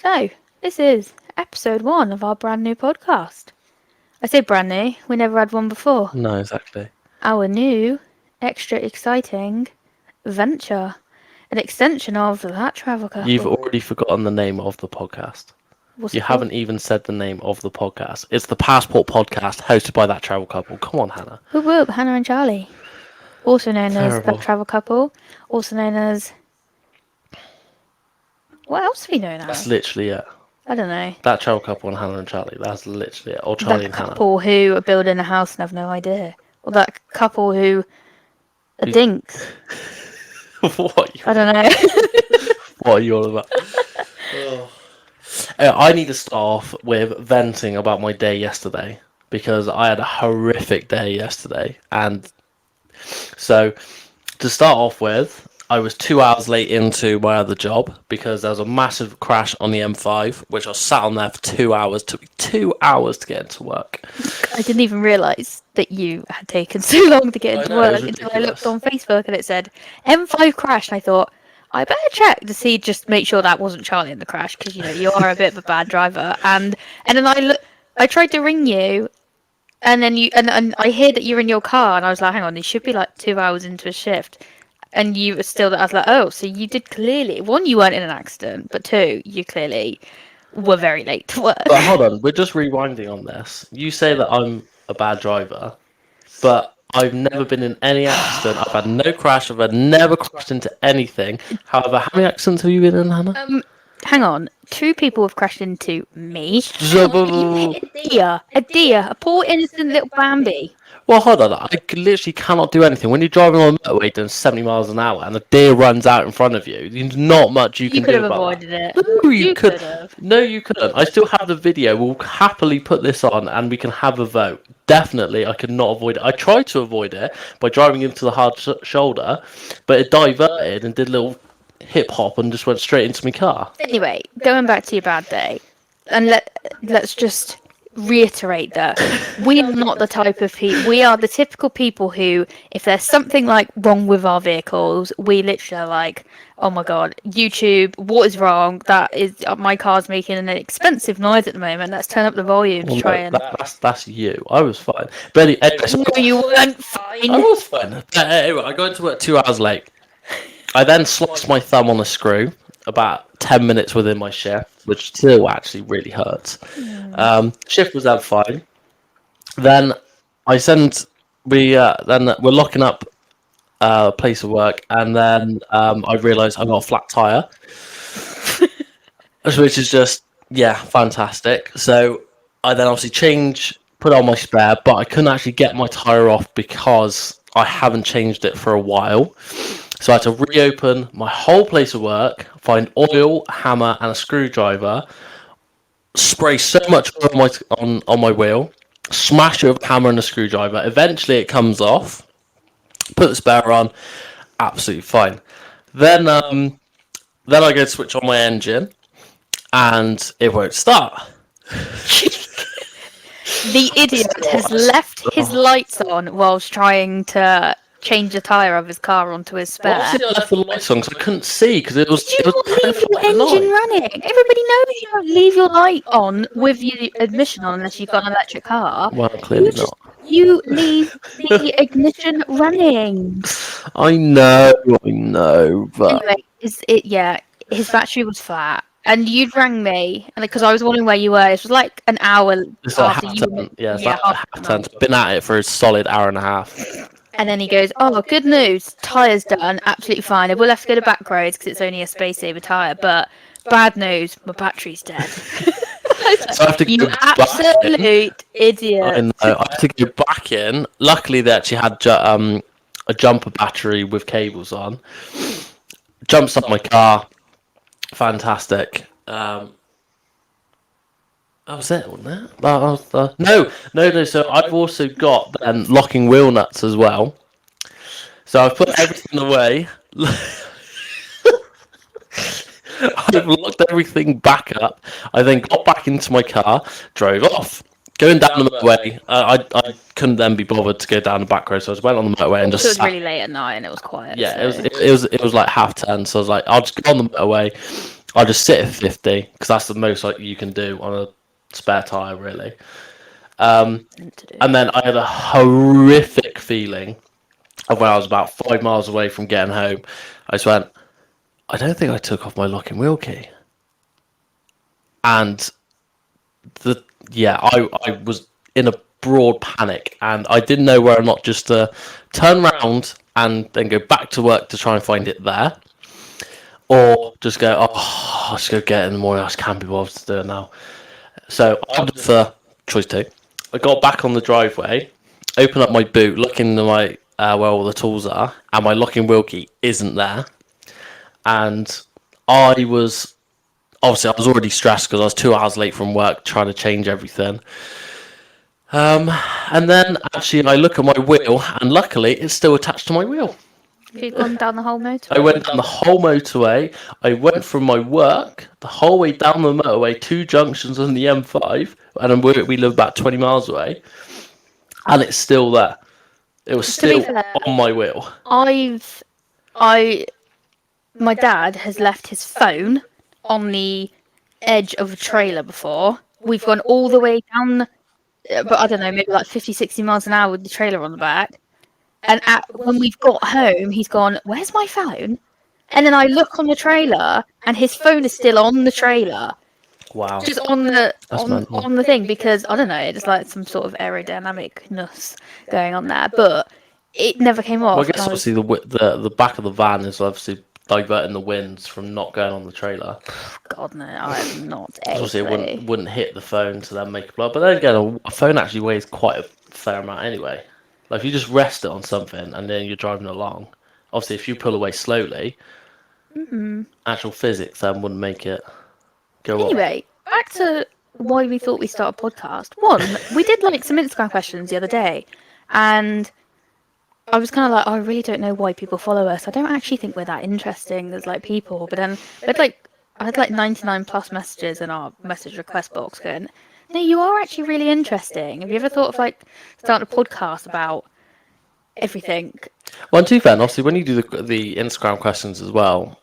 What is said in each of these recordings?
So, this is episode 1 of our brand new podcast. I say brand new, we never had one before. No, exactly. Our new, extra exciting venture. An extension of That Travel Couple. You've already forgotten the name of the podcast. What's You it called? haven't even said the name of the podcast. It's the Passport Podcast, hosted by That Travel Couple. Come on, Hannah. Whoop whoop, Hannah and Charlie. Also known as Terrible. That Travel Couple. Also known as... What else are we known That's as? literally it. I don't know. That Travel Couple and Hannah and Charlie. That's literally it. Or Charlie That and Hannah. couple who are building a house and have no idea. Or that couple who are Who's- dinks. I don't know. What are you all about? I need to start off with venting about my day yesterday because I had a horrific day yesterday. And so, to start off with, I was 2 hours late into my other job because there was a massive crash on the M5, which I was sat on there for 2 hours. It took me 2 hours to get into work. I didn't even realise that you had taken so long to get into know, it work was until I looked on ridiculous. Facebook and it said M5 crash, and I thought I better check to see, just make sure that wasn't Charlie in the crash, because you are a bit of a bad driver. And then I tried to ring you, and then and I hear that you're in your car, and I was like, hang on, you should be like 2 hours into a shift. And you were still, I was like, oh, so you did clearly, one, you weren't in an accident, but two, you clearly were very late to work. But hold on, we're just rewinding on this. You say that I'm a bad driver, but I've never been in any accident. I've had no crash. I've never crashed into anything. However, how many accidents have you been in, Hannah? Hang on, 2 people have crashed into me. Well, A deer, a poor innocent little Bambi. hold on. I literally cannot do anything. When you're driving on the motorway doing 70 miles an hour and a deer runs out in front of you, there's not much you You can could do have about avoided it. that. No, you could. have. No, you couldn't. I still have the video. We'll happily put this on and we can have a vote. Definitely, I could not avoid it. I tried to avoid it by driving into the hard shoulder, but it diverted and did a little hip hop and just went straight into my car. Anyway, going back to your bad day, and let's just reiterate that we are not the type of people. We are the typical people who, if there's something like wrong with our vehicles, we literally are like, oh my god, YouTube, what is wrong? That is, my car's making an expensive noise at the moment. Let's turn up the volume to try and. That's you. I was fine. But anyway, so No, you weren't I fine. was fine. Anyway, I got into work 2 hours late. I then sliced my thumb on a screw about 10 minutes within my shift, which still actually really hurts. Shift was then fine. Then then we're locking up place of work, and then I realised I got a flat tyre, which is just, fantastic. So I then obviously put on my spare, but I couldn't actually get my tyre off because I haven't changed it for a while. So I had to reopen my whole place of work, find oil, hammer, and a screwdriver, spray so much on my wheel, smash it with a hammer and a screwdriver. Eventually, it comes off. Put the spare on, absolutely fine. Then I go to switch on my engine, and it won't start. The idiot has left his lights on whilst trying to change the tyre of his car onto his spare. Obviously, I left the lights on because I couldn't see because it was. You don't leave your engine running. Everybody knows you don't leave your light on with your ignition on unless you've got an electric car. Well, clearly not. You leave the ignition running. I know, but Anyway, his battery was flat. And you'd rang me, and because I was wondering where you were, it was like an hour it's like after half you. ten. Yeah, it's like half half ten. I've been at it for a solid hour and a half. And then he goes, "Oh, good news, tyre's done, absolutely fine. I will have to go to back roads because it's only a space saver tyre. But bad news, my battery's dead." So I have to You go back in. absolute idiot. I know. I have to go back in. Luckily, they actually had a jumper battery with cables on. Jumps on my car. Fantastic. That was it, wasn't it? No. So I've also got then locking wheel nuts as well. So I've put everything away. I've locked everything back up. I then got back into my car, drove off. Going down the motorway, I couldn't then be bothered to go down the back road, so I just went on the motorway and just It was sat. really late at night and it was quiet. Yeah, so. it was like 10:30, so I was like, I'll just go on the motorway, I just sit at 50 because that's the most like you can do on a spare tire, really. To do. And then I had a horrific feeling of when I was about 5 miles away from getting home. I just went, I don't think I took off my locking wheel key. And the yeah, I was in a broad panic, and I didn't know whether or not just to turn around and then go back to work to try and find it there, or just go, oh, I'll just go get it in the morning. I just can't be bothered to do it now. So I opted for choice two. I got back on the driveway, opened up my boot, look into my where all the tools are, and my locking wheel key isn't there. And I was obviously I was already stressed because I was 2 hours late from work trying to change everything. And then actually I look at my wheel, and luckily it's still attached to my wheel. You've gone down the whole motorway. I went down the whole motorway. I went from my work the whole way down the motorway, two junctions on the M5, and we live about 20 miles away, and it's still there. It was To be still fair, on my wheel. I my dad has left his phone on the edge of a trailer before. We've gone all the way down, but I don't know, maybe like 50, 60 miles an hour with the trailer on the back. And when we've got home, he's gone, "Where's my phone?" And then I look on the trailer, and his phone is still on the trailer, Wow. just on the That's mental. on the thing, because I don't know, it's like some sort of aerodynamicness going on there, but it never came Well, I off. guess obviously the back of the van is obviously diverting the winds from not going on the trailer. God no, I have not a Obviously, it clue. wouldn't hit the phone to then make a blow. But then again, a phone actually weighs quite a fair amount anyway. Like if you just rest it on something and then you're driving along, obviously if you pull away slowly, actual physics then wouldn't make it go up. Anyway, back to why we thought we start a podcast. One, we did like some Instagram questions the other day, and I was kind of like, oh, I really don't know why people follow us. I don't actually think we're that interesting as like people. But then I had like 99 plus messages in our message request box going, no, you are actually really interesting. Have you ever thought of like starting a podcast about everything? Well, and to be fair, and obviously when you do the Instagram questions as well,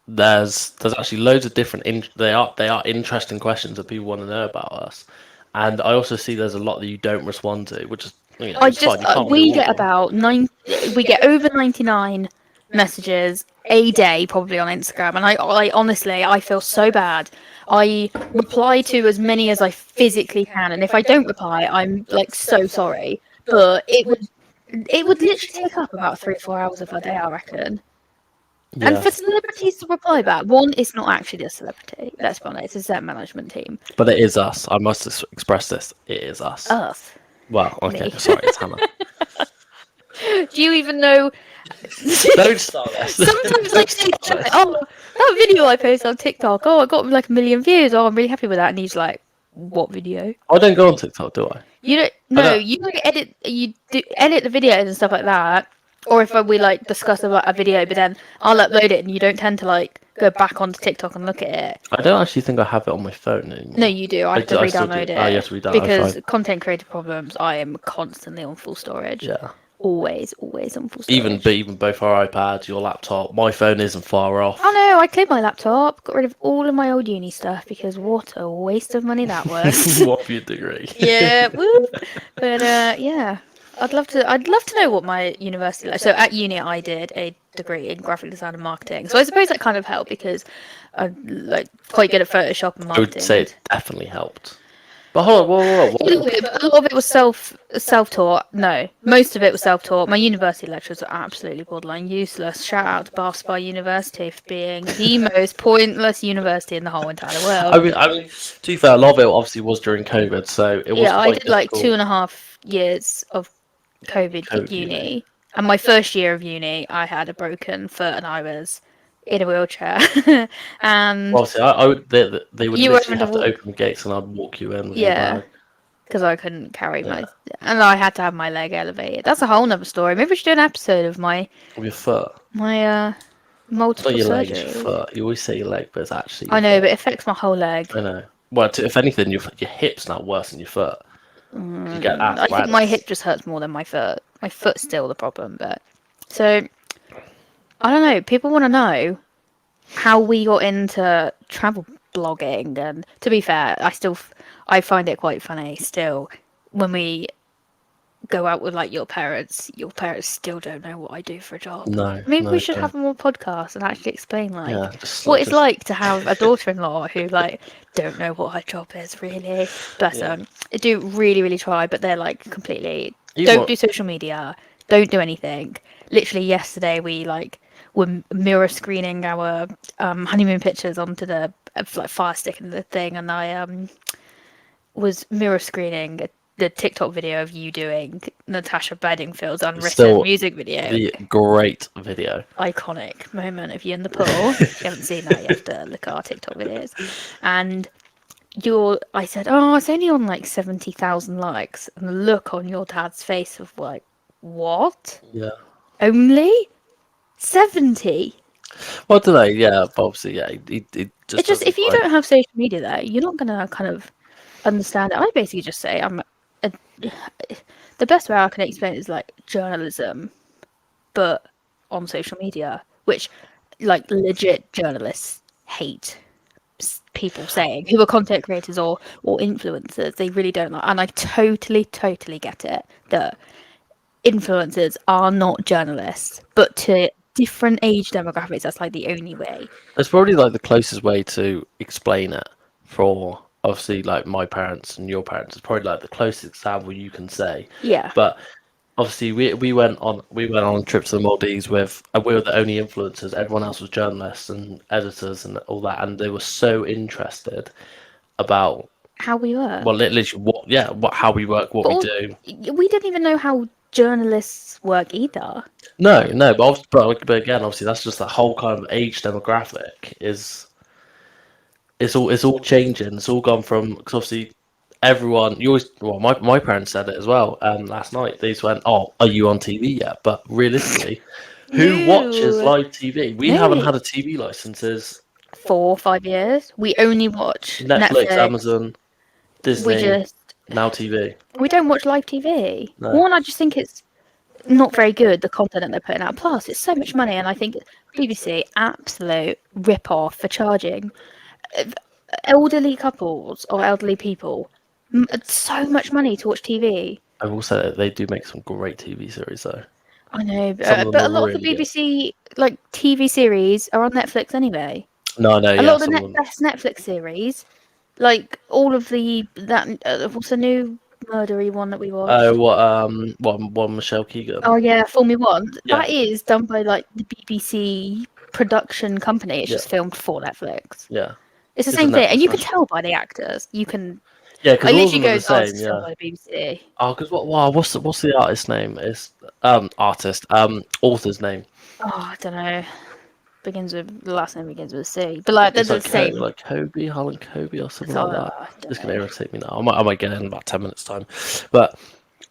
there's actually loads of different they are interesting questions that people want to know about us, and I also see there's a lot that you don't respond to, which is I it's just fine. You can't we do all get of them. about we get over 99 messages a day probably on Instagram, and I honestly I feel so bad. I reply to as many as I physically can, and if I don't reply, I'm like so sorry. But it would literally take up about 3 or 4 hours of our day, I reckon. And Yeah, for celebrities to reply back, one, it's not actually a celebrity. Let's be honest, it's their management team. but it is us. I must express this. It is us. Us, Well, okay, me. sorry, it's Hannah. Do you even know? Don't start this. Sometimes I Don't say, start this. oh, that video I posted on TikTok, oh, I got like 1 million views. Oh, I'm really happy with that. And he's like, what video? I don't go on TikTok, do I? You don't, I no, don't. you like edit the videos and stuff like that. Or if we like discuss about a video, but then I'll upload it and you don't tend to like go back onto TikTok and look at it. I don't actually think I have it on my phone anymore. No, you do. I have to I still do. re-download Oh, you it have to re-download. because Fine. content creator problems. I am constantly on full storage. Yeah. Always on full storage. Even both our iPads, your laptop, my phone isn't far off. Oh no, I cleared my laptop, got rid of all of my old uni stuff because what a waste of money that was. What for your degree? Yeah, woo. But yeah, I'd love to know what my university like. So at uni, I did a degree in graphic design and marketing. So I suppose that kind of helped because I'm like quite good at Photoshop and I would marketing. say it definitely helped. But hold on, whoa. A little bit, but a lot of it was self-taught. No, most of it was self-taught. My university lecturers were absolutely borderline useless. Shout out to Bath Spa University for being the most pointless university in the whole entire world. I mean, to be fair, a lot of it obviously was during COVID, so it was Yeah, I quite did like difficult. 2.5 years of COVID COVID uni. uni. And my first year of uni, I had a broken foot and I was in a wheelchair. And Obviously, I would they would you were literally having to have to walk, open the gates and I'd walk you in with your yeah, bag. because I couldn't carry Yeah, my, and I had to have my leg elevated. That's a whole nother story. Maybe we should do an episode of with your foot. my It's not multiple your leg, it's your surgeries. foot. You always say your leg, but it's actually I your know, foot. but it affects my whole leg. I know. Well, if anything, your hip's now worse than your foot. You get I think my arthritis. hip just hurts more than my foot. My foot's still the problem, but so I don't know. People want to know how we got into travel blogging. And to be fair, I find it quite funny still when we go out with like your parents still don't know what I do for a job. No, Maybe we no, should no. have more podcasts and actually explain Yeah, like just what like it's just like to have a daughter-in-law who like don't know what her job is really. Bless yeah. them. They do really, really try, but they're like completely Even don't what do social media, don't do anything. Literally yesterday we like were mirror screening our honeymoon pictures onto the like fire stick and the thing, and I was mirror screening the TikTok video of you doing Natasha Bedingfield's Unwritten still music video. the great video. Iconic moment of you in the pool. If you haven't seen that, you have to look at our TikTok videos. And I said, oh, it's only on like 70,000 likes. And the look on your dad's face of like, what? Yeah. Only 70? Well, I don't know. Yeah, but obviously, yeah, he just It's just, doesn't if you quite. don't have social media there, you're not going to kind of understand it. I basically just say a, the best way I can explain it is like journalism, but on social media, which like legit journalists hate people saying who are content creators or influencers. They really don't like, and I totally get it that influencers are not journalists, but to different age demographics, that's like the only way. It's probably like the closest way to explain it for obviously like my parents and your parents. It's probably like the closest example you can say. Yeah. But obviously, we went on a trip to the Maldives with we were the only influencers. Everyone else was journalists and editors and all that, and they were so interested about How we were. well, literally what yeah, what how we work, what But we do. we didn't even know how journalists work either. No, no, but again, obviously, that's just the whole kind of age demographic is it's all changing. It's all gone from because obviously everyone you always well my parents said it as well. Last night they just went, "Oh, are you on TV yet?" But realistically, who watches No. live TV? We haven't No. had a TV license since 4 or 5 years. We only watch Netflix, Netflix. Amazon, We Disney, just now TV. we don't watch live TV. No, One, I just think it's not very good, the content that they're putting out. Plus, it's so much money, and I think BBC absolute rip off for charging elderly couples or elderly people so much money to watch TV. I will say that they do make some great TV series though. I know, Some of them but are a lot of the really good. BBC like TV series are on Netflix anyway. No, no, A lot yeah, of the some of them. best Netflix series, like all of the that what's the new murdery one that we Oh, watched? what Michelle Keegan? Oh yeah, Formula One. Yeah, That is done by like the BBC production company. It's yeah, just filmed for Netflix. yeah. It's the It's a same thing, and Netflix you can special. tell by the actors. You can. Yeah, I because all of literally them are the goes, "Oh, this same. is filmed Yeah. by the BBC." Oh, because what? Wow, what's the artist name? It's artist author's name. Oh, I don't know. Begins with the last name begins with a C, but like they're It's the like same. like Kobe, Harlan Kobe or something So like that. I don't It's gonna know. irritate me now. I might get it in about 10 minutes time, but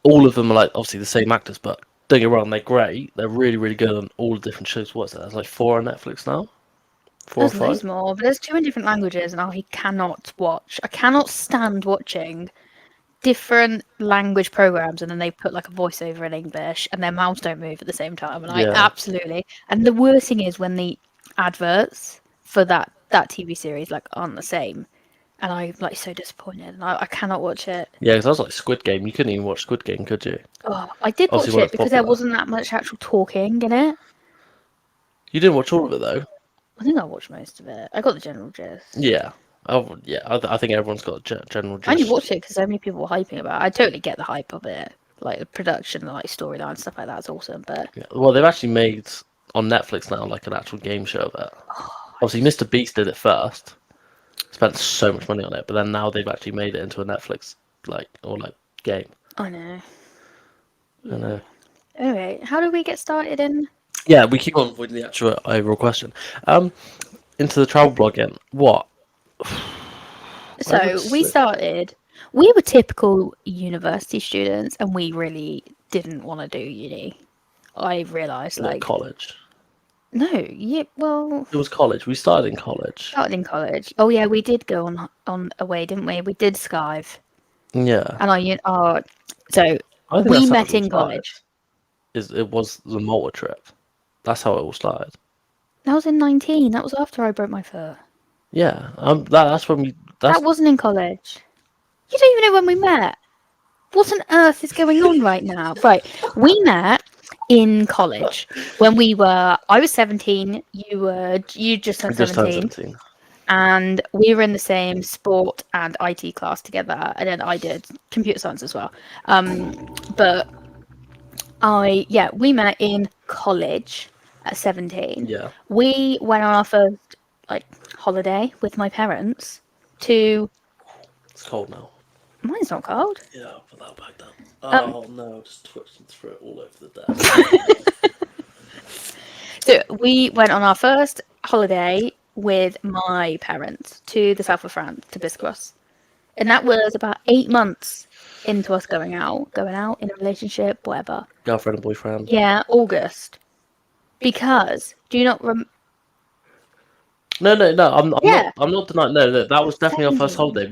all of them are like obviously the same actors, but don't get me wrong, they're great. They're really really good on all the different shows. What's that? There's like four on Netflix now, four or There's loads five. more, but there's two in different languages, and I cannot watch. I cannot stand watching different language programs and then they put like a voiceover in English and their mouths don't move at the same time. And I Yeah, absolutely. And the worst thing is when the adverts for that TV series like aren't the same, and I'm like so disappointed. And I cannot watch it. yeah. Because I was like Squid Game. You couldn't even watch Squid Game, could you? Oh, I did Obviously watch when it it's because there popular. wasn't that much actual talking in it. You didn't watch all of it though. I think I watched most of it. I got the general gist. Yeah. Oh, yeah. I think everyone's got a general I only gist. watched it because so many people were hyping about it. I totally get the hype of it, like the production, like storyline stuff like that's awesome. But Yeah. Well, they've actually made on Netflix now like an actual game show of it. Obviously, Mr. Beast did it first. Spent so much money on it, but then now they've actually made it into a Netflix like game. I know. I know. Anyway, how did we get started in? Yeah, we keep on avoiding the actual overall question. Um, into the travel blogging. What? I would So we say started. We were typical university students, and we really didn't want to do uni. I realised, what like, college. no, yeah, well, It was college. We started in college. started in college. Oh yeah, we did go on away, didn't we? We did Skive, Yeah, and so I think we that's how it met all in started. college. It was the Malta trip. That's how it all started. That was in 19. That was after I broke my foot. Yeah, that's when we. That That's wasn't in college. You don't even know when we met. What on earth is going on right now? Right, we met in college when we were. I was 17. You just turned we just turned 17, 17. and we were in the same sport and IT class together. And then I did computer science as well. But we met in college at 17. Yeah, We went on our first like holiday with my parents to. it's cold now. Mine's not cold. Yeah, I'll put that back down. Um, Oh no, just twitching through it all over the desk. so we went on our first holiday with my parents to the south of France to Biscarrosse, and that was about 8 months into us going out in a relationship, whatever. Girlfriend and boyfriend. Yeah, August. Because do you not No, no, no. I'm not. Yeah, I'm not denying. No, no, that was definitely our first 17. holiday.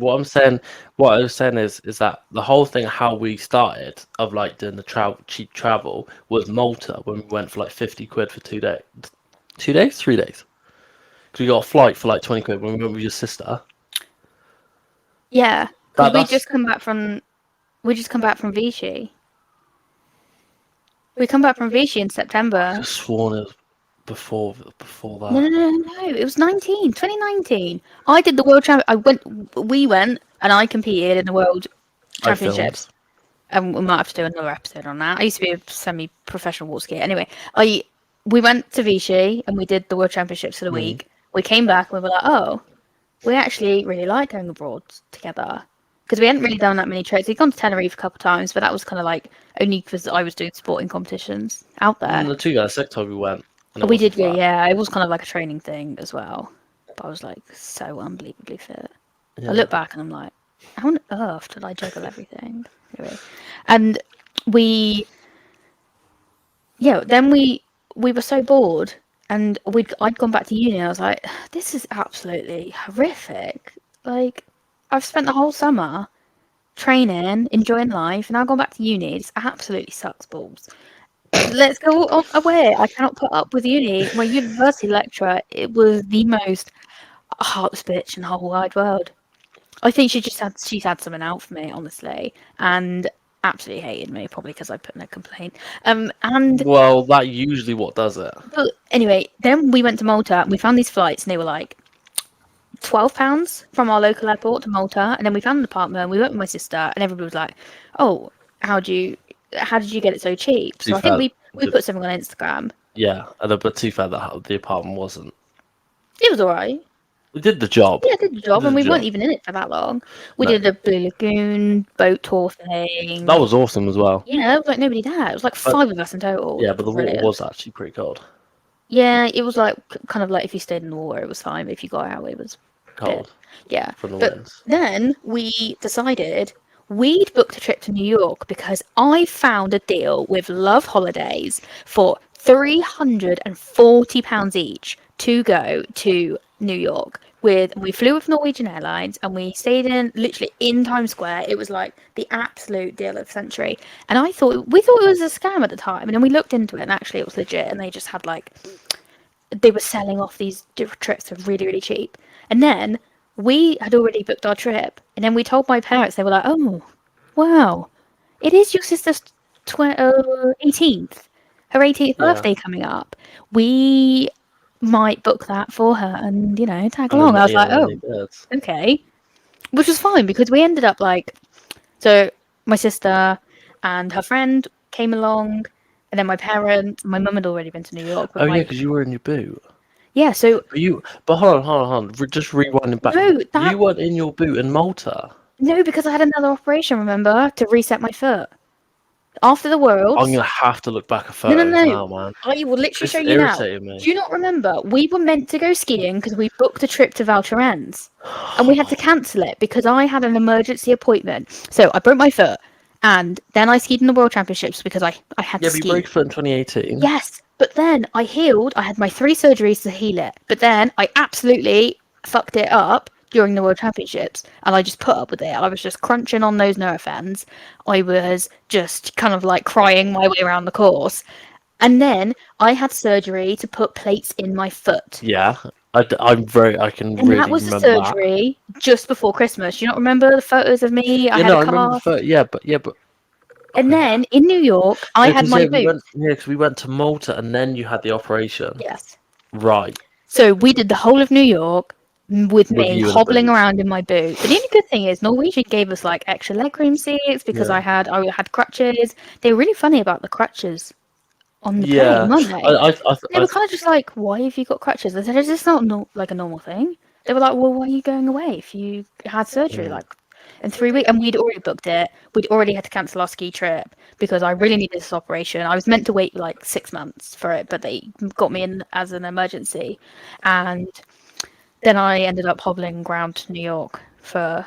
What I was saying is that the whole thing, how we started of like doing the cheap travel, was Malta when we went for like 50 quid for 2 days. 2 days, 3 days. Because we got a flight for like 20 quid when we went with your sister. Yeah, because That that's we just come back from Vichy. We come back from Vichy in I September. could have sworn it was before No, no, that. no, no, no. It was 2019. I did the world champ. We went, and I competed in the world I filmed. championships. And we might have to do another episode on that. I used to be a semi-professional water skier. Anyway, I we went to Vichy and we did the world championships for the Mm. week. We came back and we were like, oh, we actually really like going abroad together because we hadn't really done that many trips. We'd gone to Tenerife a couple of times, but that was kind of like only because I was doing sporting competitions out And there. the two guys, second time we went, and it We wasn't did, flat. yeah. It was kind of like a training thing as well. But I was like so unbelievably fit. I Yeah. look back and I'm like, how on earth did I juggle everything? Anyway, and we, then we were so bored, and I'd gone back to uni. And I was like, this is absolutely horrific. Like, I've spent the whole summer training, enjoying life, and now I've gone back to uni. This absolutely sucks balls. Let's go away. I cannot put up with uni. My university lecturer, it was the most heartless bitch in the whole wide world. I think she's had something out for me, honestly, and absolutely hated me, probably because I put in a complaint. And Well, that usually what does it. but anyway, then we went to Malta and we found these flights, and they were like £12 from our local airport to Malta, and then we found an apartment. We went with my sister, and everybody was like, "Oh, how do you, how did you get it so cheap?" To be So I think fair, we put something on Instagram. yeah, but to be fair, the apartment wasn't. It was alright. We did the job. Yeah, I did the We job, did and the we weren't job. even in it for that long. We No, did the Blue Lagoon boat tour that thing. was awesome as well. Yeah, there was like nobody there. It was like But five of us in total. yeah, but the water Brilliant. was actually pretty cold. Yeah, it was like kind of like if you stayed in the water, it was fine. But if you got out, it was a bit. Cold Yeah. from the But winds. then we decided we'd booked a trip to New York because I found a deal with Love Holidays for £340 each to go to New York. We flew with Norwegian Airlines and we stayed in literally in Times Square. It was like the absolute deal of the century. And we thought it was a scam at the time, and then we looked into it and actually it was legit, and they just had like they were selling off these trips for really, really cheap. And then we had already booked our trip, and then we told my parents. They were like, "Oh, wow, it is your sister's 18th, her 18th Yeah, birthday coming up. We might book that for her, and tag and then along." I was yeah, like, and then they "Oh, did. okay," which was fine because we ended up like so. My sister and her friend came along, and then my parents. My mum had already been to New York with Oh yeah, my because you were in your boot. yeah. So But hold on. Just rewinding back. no, You weren't in your boot in Malta. no, because I had another operation, remember, to reset my foot. After the I'm Worlds. gonna have to look back at No, no, photos no. now, man. I will literally This show is you now. irritating me. Do you not remember? We were meant to go skiing because we booked a trip to Val Thorens, and we had to cancel it because I had an emergency appointment. So I broke my foot, and then I skied in the World Championships because I had Yeah, to but you ski. broke your foot in 2018. Yes, but then I healed. I had my 3 surgeries to heal it. But then I absolutely fucked it up during the World Championships, and I just put up with it. I was just crunching on those Nurophens. I was just kind of like crying my way around the course. And then I had surgery to put plates in my foot. Yeah, I can And that really was the remember that. surgery just before Christmas. Do you not remember the photos of me? I Yeah, had a no, I remember the cast. photo. Yeah, but And then in New York, I no, had because my boots. yeah, 'cause we went to Malta and then you had the operation. Yes. Right, So we did the whole of New York with with me you in a hobbling boot. around in my boot. But the only good thing is Norwegian gave us like extra legroom seats because Yeah. I had crutches. They were really funny about the crutches on the plane, Yeah, weren't I, they? I, I, They I were kind of just like, "Why have you got crutches?" I said, "Is this not like a normal thing?" They were like, "Well, why are you going away if you had surgery mm, like in 3 weeks?" And we'd already booked it. We'd already had to cancel our ski trip because I really needed this operation. I was meant to wait like 6 months for it, but they got me in as an emergency, and then I ended up hobbling around to New York for,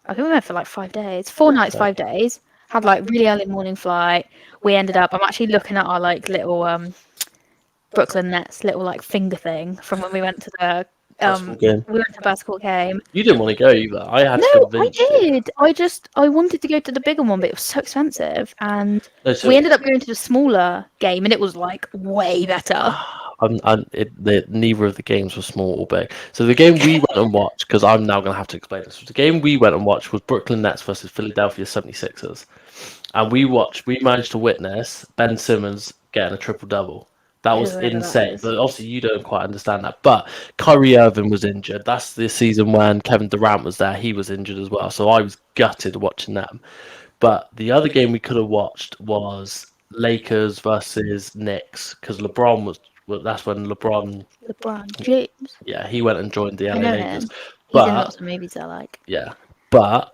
I think we went for like 5 days, 4 nights, okay. 5 days. Had like really early morning flight. We ended up. I'm actually looking at our like little Brooklyn Nets little like finger thing from when we went to the Basketball game. we went to basketball game. You didn't want to go either. I had to No, I convince you. did. I wanted to go to the bigger one, but it was so expensive, and No, we so ended up going to the smaller game, and it was like way better. neither of the games were small or big. So the game we went and watched, because I'm now going to have to explain this. The game we went and watched was Brooklyn Nets versus Philadelphia 76ers. And we managed to witness Ben Simmons getting a triple double. That was Whoever that insane. is. But obviously, you don't quite understand that. But Kyrie Irving was injured. That's the season when Kevin Durant was there. He was injured as well. So I was gutted watching them. But the other game we could have watched was Lakers versus Knicks because LeBron was. Well, that's when LeBron, LeBron James. yeah, he went and joined the I LA know Lakers. him. He's in But lots of movies I like. yeah, but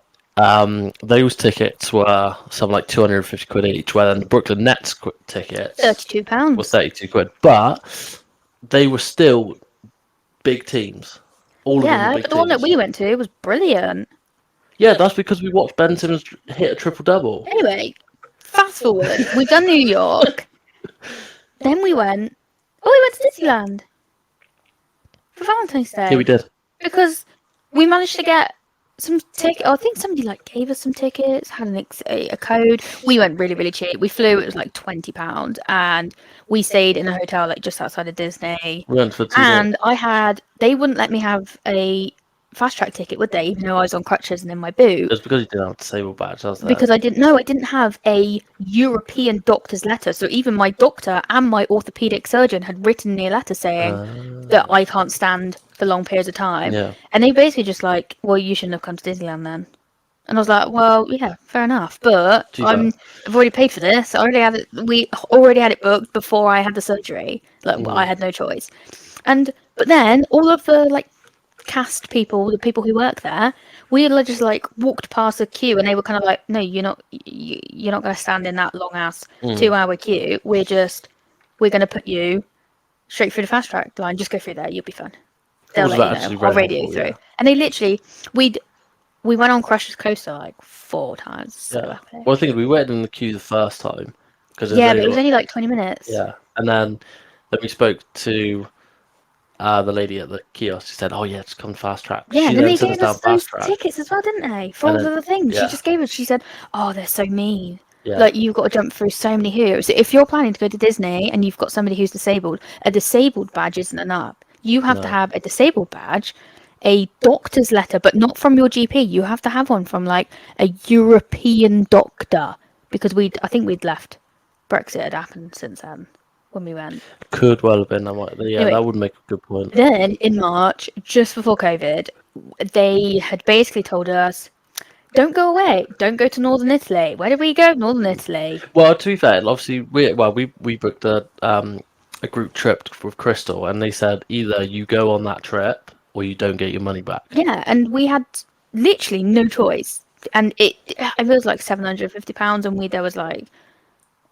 those tickets were something like 250 quid each, where then the Brooklyn Nets tickets 32 were pounds. 32 quid. But they were still big teams. All of them were Yeah, big but the one that teams. we went to was brilliant. Yeah, that's because we watched Ben Simmons hit a triple double. Anyway, fast forward. We've done New York. Then we went. Oh, we went to Disneyland for Valentine's Yeah, we Day did. because we managed to get some ticket. I think somebody like gave us some tickets, had a code. We went really really cheap. We flew. It was like £20, and we stayed in a hotel like just outside of Disney. We went for 2 nights. And they wouldn't let me have a fast track ticket, would they? Even though I was on crutches and in my boot. It's because you didn't have a disabled badge, was that? Because I didn't know, I didn't have a European doctor's letter. So even my doctor and my orthopedic surgeon had written me a letter saying that I can't stand for long periods of time. Yeah. And they basically just like, well, you shouldn't have come to Disneyland then. And I was like, well, yeah, fair enough. But Too bad. I've already paid for this. I already had it. We already had it booked before I had the surgery. Like I had no choice. But then all of the like cast people, the people who work there, we just like walked past the queue, and they were kind of like, "No, you're not going to stand in that long ass 2 hour queue. We're going to put you straight through the fast track line. Just go through there. You'll be fine. It They'll was let you know. actually I'll very radio you helpful, through." yeah. And they literally, we went on Crush's Coaster like 4 times. So Yeah. epic. Well, I think we waited in the queue the first time because there's Yeah, but only it was only like 20 minutes. yeah, and then we spoke to the lady at the kiosk. She said, "Oh yeah, just come fast track." Yeah, She and then then they sent us gave us down those fast track, tickets as well, didn't they? For and all of then the things. She yeah, just gave us, she said, "Oh, they're so mean. yeah, Like, you've got to jump through so many hoops. If you're planning to go to Disney and you've got somebody who's disabled, a disabled badge isn't enough. You have to no, have a disabled badge, a doctor's letter, but not from your GP. You have to have one from, like, a European doctor. Because I think we'd left. Brexit had happened since then when we went. could well have been. I might, yeah, Anyway, that would make a good point. then in March, just before COVID, they had basically told us, don't go away. Don't go to Northern Italy. Where did we go? Northern Italy. Well, to be fair, obviously we booked a group trip with Crystal, and they said either you go on that trip or you don't get your money back. Yeah, and we had literally no choice. And it was like £750, and there was like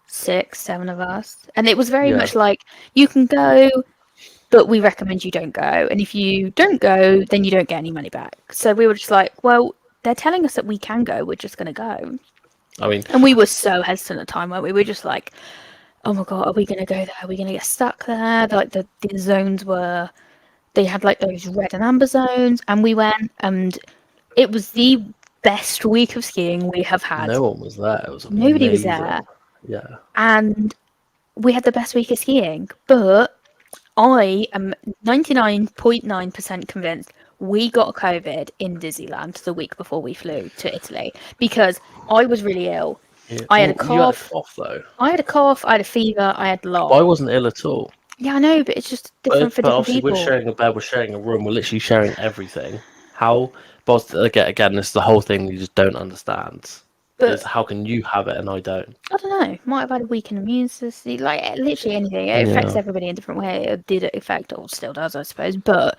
6, 7 of us. And it was very Yeah, much like, you can go, but we recommend you don't go. And if you don't go, then you don't get any money back. So we were just like, well, they're telling us that we can go. We're just going to go. I mean, And we were so hesitant at the time, weren't we? We were just like, oh my God, are we going to go there? Are we going to get stuck there? Like the zones were, they had like those red and amber zones. And we went, and it was the best week of skiing we have had. no one was there. It was Nobody was amazing. there. Yeah, And we had the best week of skiing, but I am 99.9% convinced we got COVID in Disneyland the week before we flew to Italy because I was really ill. Yeah. I had a Well, you had a cough. cough though. I had a fever, I had I lot. wasn't ill at all. Yeah, I know, but it's just different for But different obviously, we're people. sharing a bed, we're sharing a room, we're literally sharing everything. How? But again, this is the whole thing you just don't understand. Is But how can you have it and I don't? I don't know, might have had a weakened immune system, like literally anything. It affects Yeah. everybody in a different way. It did affect, or still does, I suppose. But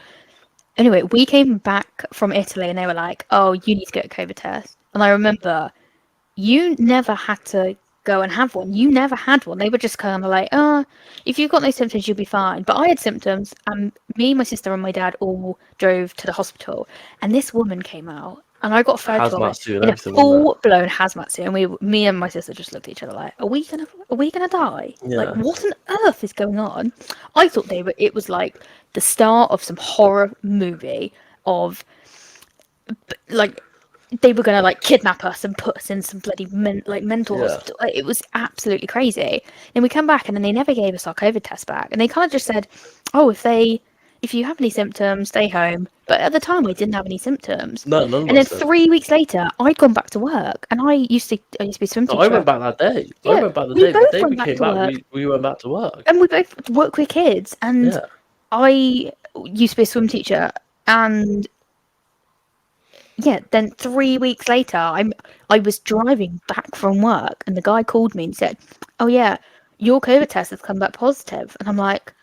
anyway, we came back from Italy and they were like, oh, you need to get a COVID test. And I remember you never had to go and have one. You never had one. They were just kind of like, oh, if you've got no symptoms, you'll be fine. But I had symptoms, and me, my sister, and my dad all drove to the hospital. And this woman came out, and I got a photo of Hazmat it suit and in a everything, wasn't it? full blown hazmat suit. And me and my sister just looked at each other like, are we gonna die? Like, Yeah. what on earth is going on? I thought it was like the start of some horror movie of like they were gonna like kidnap us and put us in some bloody mental Yeah. hospital. Like, it was absolutely crazy. And we come back and then they never gave us our COVID test back. And they kind of just said, "Oh, if you have any symptoms, stay home." But at the time, I didn't have any symptoms. No, none of And then us did. 3 weeks later, I'd gone back to work, and I used to be a swim No, I teacher. went back that day. I Yeah, went back the we day. The both day went we back came to back, work, we went back to work. and we both work with kids. And Yeah. I used to be a swim teacher, and yeah, then 3 weeks later, I was driving back from work, and the guy called me and said, "Oh yeah, your COVID test has come back positive." And I'm like,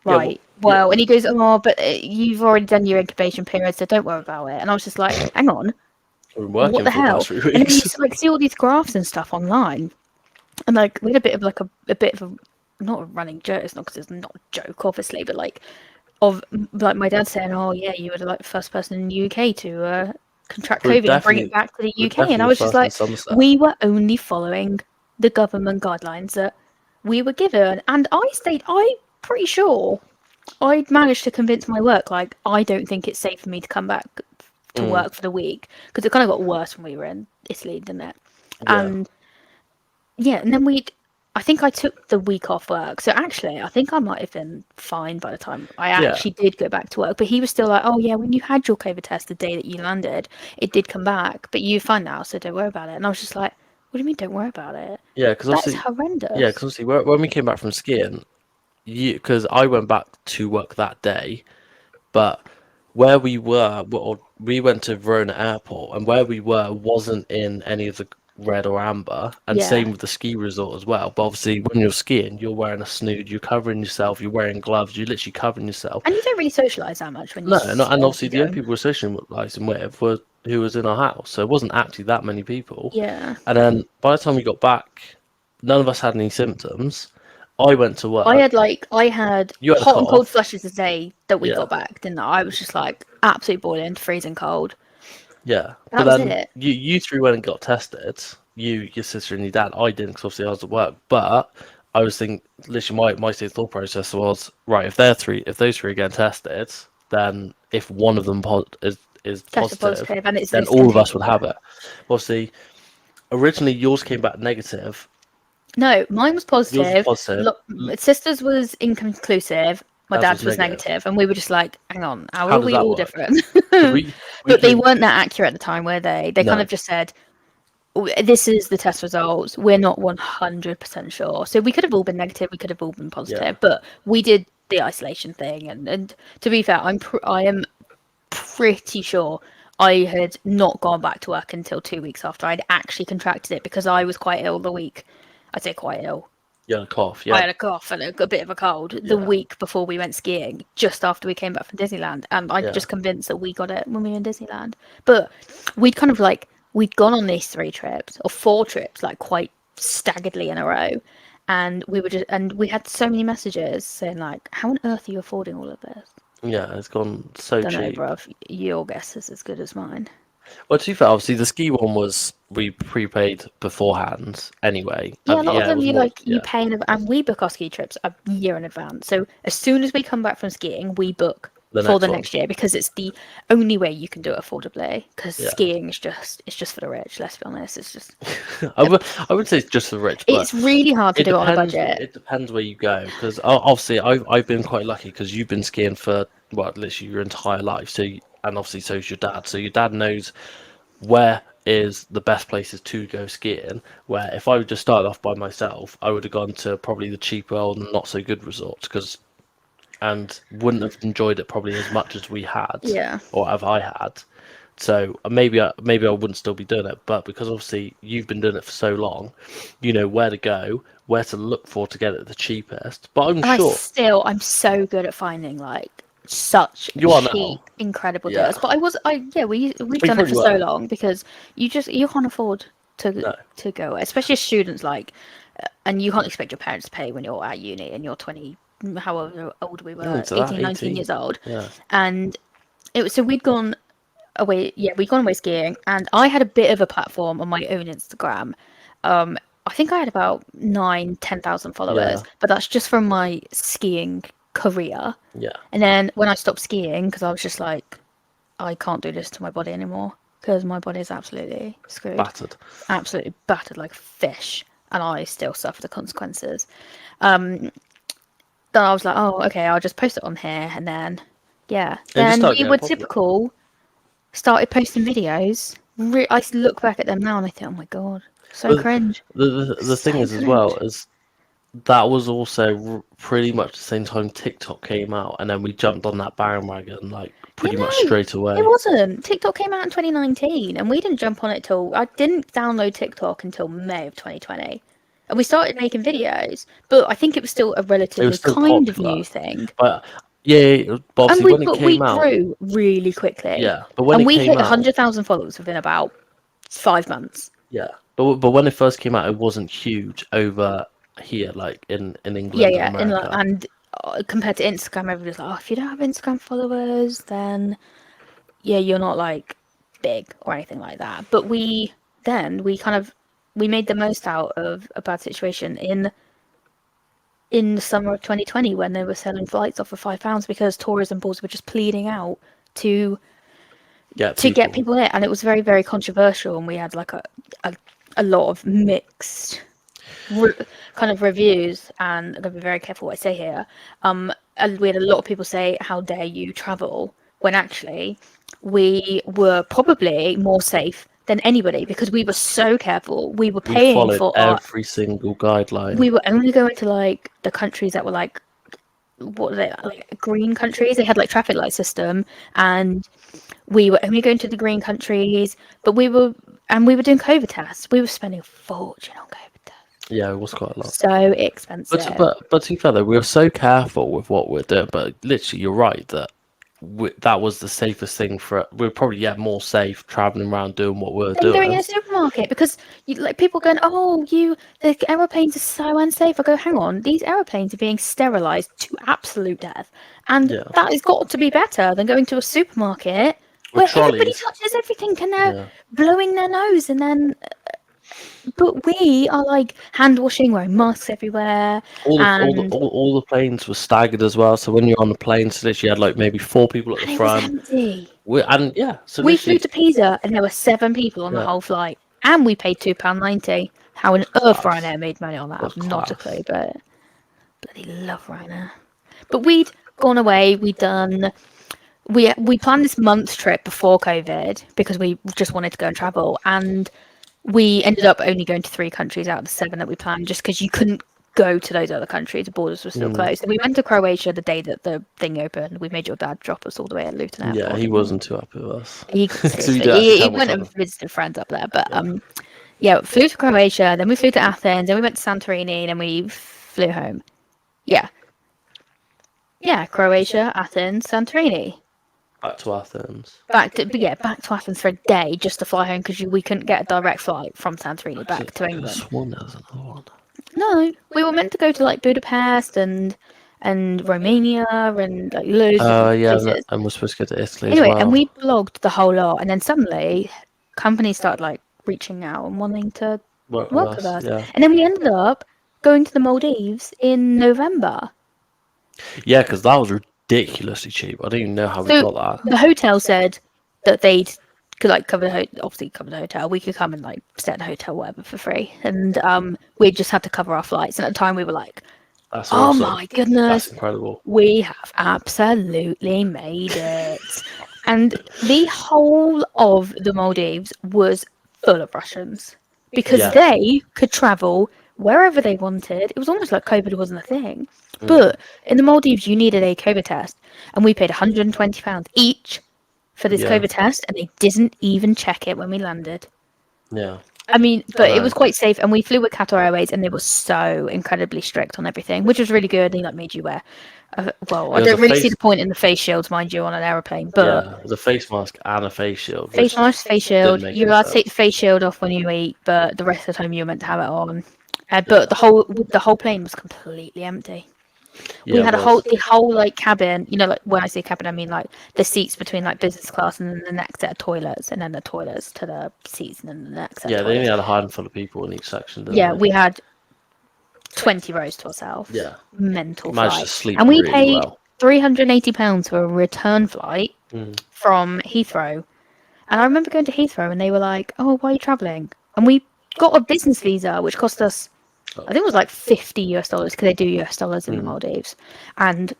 Yeah. Well, "Right, yeah. well," and he goes, "Oh, but you've already done your incubation period, so don't worry about it." And I was just like, "Hang on, We've been what working the for the hell?" past 3 And then you weeks. like see all these graphs and stuff online, and like we had a bit of like a bit of a not a running joke. It's not because it's not a joke, obviously, but like of like my dad saying, "Oh yeah, you were like the first person in the UK to contract we're COVID and bring it definitely back to the we're UK," and definitely I the was just first in like, Somerset. we were only following the government guidelines that we were given, and I'm pretty sure I'd managed to convince my work like I don't think it's safe for me to come back to Mm, work for the week because it kind of got worse when we were in Italy, didn't it? yeah. And yeah, and then I think I took the week off work. So actually, I think I might have been fine by the time I Yeah. actually did go back to work. But he was still like, "Oh yeah, when you had your COVID test the day that you landed, it did come back, but you're fine now, so don't worry about it." And I was just like, "What do you mean, don't worry about it? Yeah. Because That is obviously, yeah. Because horrendous." obviously, when we came back from skiing, because I went back to work that day, but where we were, well, we went to Verona Airport, and where we were wasn't in any of the red or amber, and Yeah, same with the ski resort as well. But obviously, when you're skiing, you're wearing a snood, you're covering yourself, you're wearing gloves, you're literally covering yourself. and you don't really socialise that much when No, and obviously obviously the only don't. people we're socialising with were who was in our house, so it wasn't actually that many people. Yeah, And then by the time we got back, none of us had any symptoms. I went to work. I had You had a hot and cold cough. flushes the day that we Yeah. got back, didn't I? I was just like absolutely boiling, freezing cold. Yeah, but That was then it. you three went and got tested. You, your sister, and your dad. I didn't because obviously I was at work. But I was thinking, literally, my state thought process was right. If those three are getting tested, then if one of them is Tested positive, positive, and then it's all of us contagious. would Yeah. have it. Obviously, originally yours came back negative. No, mine was Yours was positive. positive. Look, my sister's was inconclusive. My As was dad's was negative. negative, and we were just like, "Hang on, how How are does we that all work? different?" Because we But they came weren't that accurate at the time, were they? They kind no. of just said, "This is the test results. We're not 100% sure." So we could have all been negative. We could have all been Yeah. positive, but we did the isolation thing. And to be fair, I am pretty sure I had not gone back to work until 2 weeks after I'd actually contracted it because I was quite ill the week. I'd say quite ill. You had a cough. I Yeah. had a cough and a bit of a cold the Yeah. week before we went skiing, just after we came back from Disneyland. And I'm Yeah. just convinced that we got it when we were in Disneyland. But we'd kind of like, we'd gone on these 3 trips or 4 trips, like quite staggeredly in a row. And we had so many messages saying, like, how on earth are you affording all of this? Yeah. It's gone so Don't know, cheap. bruv. Your guess is as good as mine. Well, to be fair, obviously the ski one was we prepaid beforehand anyway. Yeah, a lot of Yeah, it them was you more. like you Yeah, pay in, and we book our ski trips a year in advance. So as soon as we come back from skiing, we book The for next the one. next year because it's the only way you can do it affordably. Because Yeah. skiing is just it's just for the rich. Let's be honest. It's just I would I would say it's just for the rich, but it's really hard to it do it on a depends. budget. It depends where you go because obviously I've been quite lucky because you've been skiing for what literally your entire life. So and obviously so's your dad. So your dad knows where is the best places to go skiing. Where if I would just started off by myself, I would have gone to probably the cheaper and not so good resorts because and wouldn't have enjoyed it probably as much as we had Yeah. or have I had. So maybe I wouldn't still be doing it, but because obviously you've been doing it for so long, you know where to go, where to look for to get it the cheapest. But I'm And sure I'm so good at finding like such you are cheap, now. incredible Yeah, deals. But yeah, we've you done it probably for so were. long because you can't afford to No, go, especially as students like, and you can't expect your parents to pay when you're at uni and you're 20, however old we no, were, to that 18, 19 18. years old, Yeah, and it was so we'd gone away skiing, and I had a bit of a platform on my own Instagram. I think I had about 10,000 followers, yeah, but that's just from my skiing career. yeah. And then when I stopped skiing, because I was just like, I can't do this to my body anymore, because my body is absolutely screwed, Battered. absolutely battered like a fish, and I still suffer the consequences. Um, then I was like, oh, okay, I'll just post it on here, and then yeah, It just then started we getting were popular. typical started posting videos. I look back at them now and I think, oh my god, so But cringe, the thing so is as well cringe. is that was also pretty much the same time TikTok came out, and then we jumped on that bandwagon like You pretty much know, straight it away. wasn't. TikTok came out in 2019, and we didn't jump on it till I didn't download TikTok until May of 2020, and we started making videos. But I think it was still a It was relatively still kind of popular, new thing, but yeah, but and obviously when it we came out, grew really quickly, yeah, but when and it we came hit out, 100,000 followers within about 5 months. yeah, but when it first came out, it wasn't huge over here, like in Yeah, England and yeah, America. and compared to Instagram, everybody's like, oh, if you don't have Instagram followers, then yeah, you're not like big or anything like that. But we kind of we made the most out of a bad situation in the summer of 2020 when they were selling flights off for £5 because tourism boards were just pleading out to Get get people, people in, and it was very very controversial, and we had like a, a lot of mixed re- kind of reviews, and I'm going to be very careful what I say here. And we had a lot of people say, "How dare you travel?" When actually, we were probably more safe than anybody because we were so careful. We were we paying followed for our. every single guideline. We were only going to like the countries that were like what were they like green countries. They had like traffic light system, and we were only going to the green countries. But we were doing COVID tests. We were spending a fortune on COVID tests. Yeah, it was quite a lot. So But expensive. but to be fair though, we were so careful with what we're doing. But literally, you're right that that was the safest thing for. We're probably more safe traveling around doing what we're Than going in doing. a supermarket because like people going, oh, the aeroplanes are so unsafe. I go, hang on, these aeroplanes are being sterilised to absolute death, and Yeah, that has got to be better than going to a supermarket with where everybody trolleys. touches everything and they're Yeah, blowing their nose, and then but we are like hand washing, wearing masks everywhere, and all the planes were staggered as well. So when you're on the plane, so literally you had like maybe four people at the it was front. empty. And yeah, so We flew literally, to Pisa and there were 7 people on the yeah, whole flight, and we paid £2.90. How on it's earth class. Ryanair made money on that? It was I've not a class. clue, but bloody love Ryanair. But we'd gone away. We planned this month trip before COVID because we just wanted to go and travel, and we ended up only going to 3 countries out of the 7 that we planned, just because you couldn't go to those other countries. The borders were still Mm. closed. And we went to Croatia the day that the thing opened. We made your dad drop us all the way at Luton Yeah, Airport, he didn't he? wasn't too happy with us He because we seriously, didn't actually he tell went each and other. visited friends up there, but Yeah, yeah, flew to Croatia, then we flew to Athens, then we went to Santorini, then we flew home. Yeah, yeah, Croatia, Athens, Santorini. back to Athens. Back to Athens for a day just to fly home because we couldn't get a direct flight from Santorini back to I could have England. sworn there was another one. No, we were meant to go to like Budapest and Romania and like loads of different Yeah, places. and we're supposed to go to Italy as Anyway, and well. we blogged the whole lot, and then suddenly companies started like reaching out and wanting to Work with work with us, us, yeah. and then we ended up going to the Maldives in November. Yeah, because that was ridiculous. ridiculously cheap. I don't even know how we So got that. the hotel said that they'd could like cover the obviously cover the hotel. We could come and like stay at the hotel, whatever, for free, and we just had to cover our flights. And at the time, we were like, That's "Oh awesome. my That's goodness, incredible. we have absolutely made it!" And the whole of the Maldives was full of Russians because Yeah. they could travel wherever they wanted. It was almost like COVID wasn't a thing. Mm. But in the Maldives, you needed a COVID test, and we paid £120 each for this Yeah. COVID test, and they didn't even check it when we landed. Yeah. I mean, I but it was know. quite safe, and we flew with Qatar Airways, and they were so incredibly strict on everything, which was really good. They like made you wear. Well, I It was a don't really see face. the point in the face shields, mind you, on an aeroplane, but Yeah, it was a face mask and a face shield, face which mask, face didn't shield. make You're any allowed to take the sense. face shield off when you eat, but the rest of the time you're meant to have it on. But Yeah. the whole plane was completely empty. We Yeah, it had was. the whole like cabin. You know, like when I say cabin, I mean like the seats between like business class and then the next set of toilets, and then the toilets to the seats, and then the next set of Yeah, they only toilets. had a handful of people in each section, didn't Yeah, they? we had 20 rows to ourselves. Yeah. Mental Managed to flight, sleep and we really paid well. £380 for a return flight Mm. from Heathrow. And I remember going to Heathrow, and they were like, "Oh, why are you traveling?" And we got a business visa, which cost us, I think it was like $50 because they do US dollars in the Mm. Maldives, and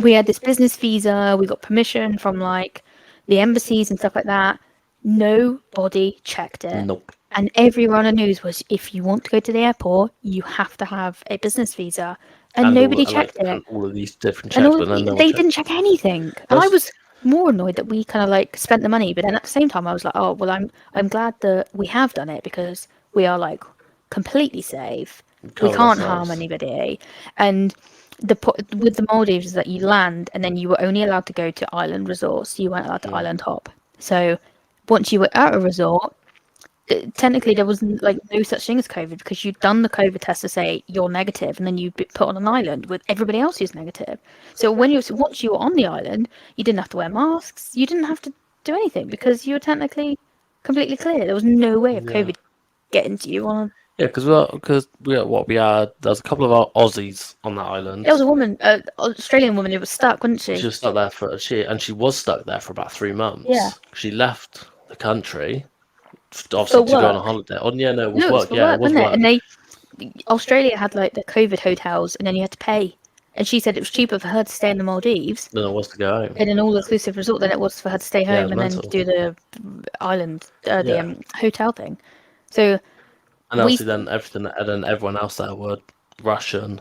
we had this business visa. We got permission from like the embassies and stuff like that. Nobody checked it. Nope. And everyone on news was, if you want to go to the airport, you have to have a business visa. And And all nobody like checked it. and all of these different And checks, all but then no one they checked. didn't check anything. And I That's was more annoyed that we kind of like spent the money, but then at the same time I was like, oh well, I'm glad that we have done it because we are like completely safe. We covered can't harm ourselves. anybody. And with the Maldives is that you land and then you were only allowed to go to island resorts. You weren't allowed to Mm. island hop. So once you were at a resort, technically there was like no such thing as COVID because you'd done the COVID test to say you're negative, and then you'd be put on an island with everybody else who's negative. So once you were on the island, you didn't have to wear masks. You didn't have to do anything because you were technically completely clear. There was no way of Yeah. COVID getting to you. Yeah, because we had there was a couple of our Aussies on that There was island. a woman, an Australian woman, who was stuck, wasn't She she? was stuck there for she was stuck there for about three Yeah, months. She left the country, obviously for to go on a work. holiday. Oh yeah, no, it was No, it was work. for Yeah, it work, was wasn't it? And work. Australia had like the COVID hotels, and then you had to pay. And she said it was cheaper for her to stay in the Maldives Then it was to go home. in an all-inclusive resort than it was for her to stay Yeah, it home was and then mental. do the island, the Yeah, hotel thing. So and we, obviously then everything, and then everyone else there were Russian.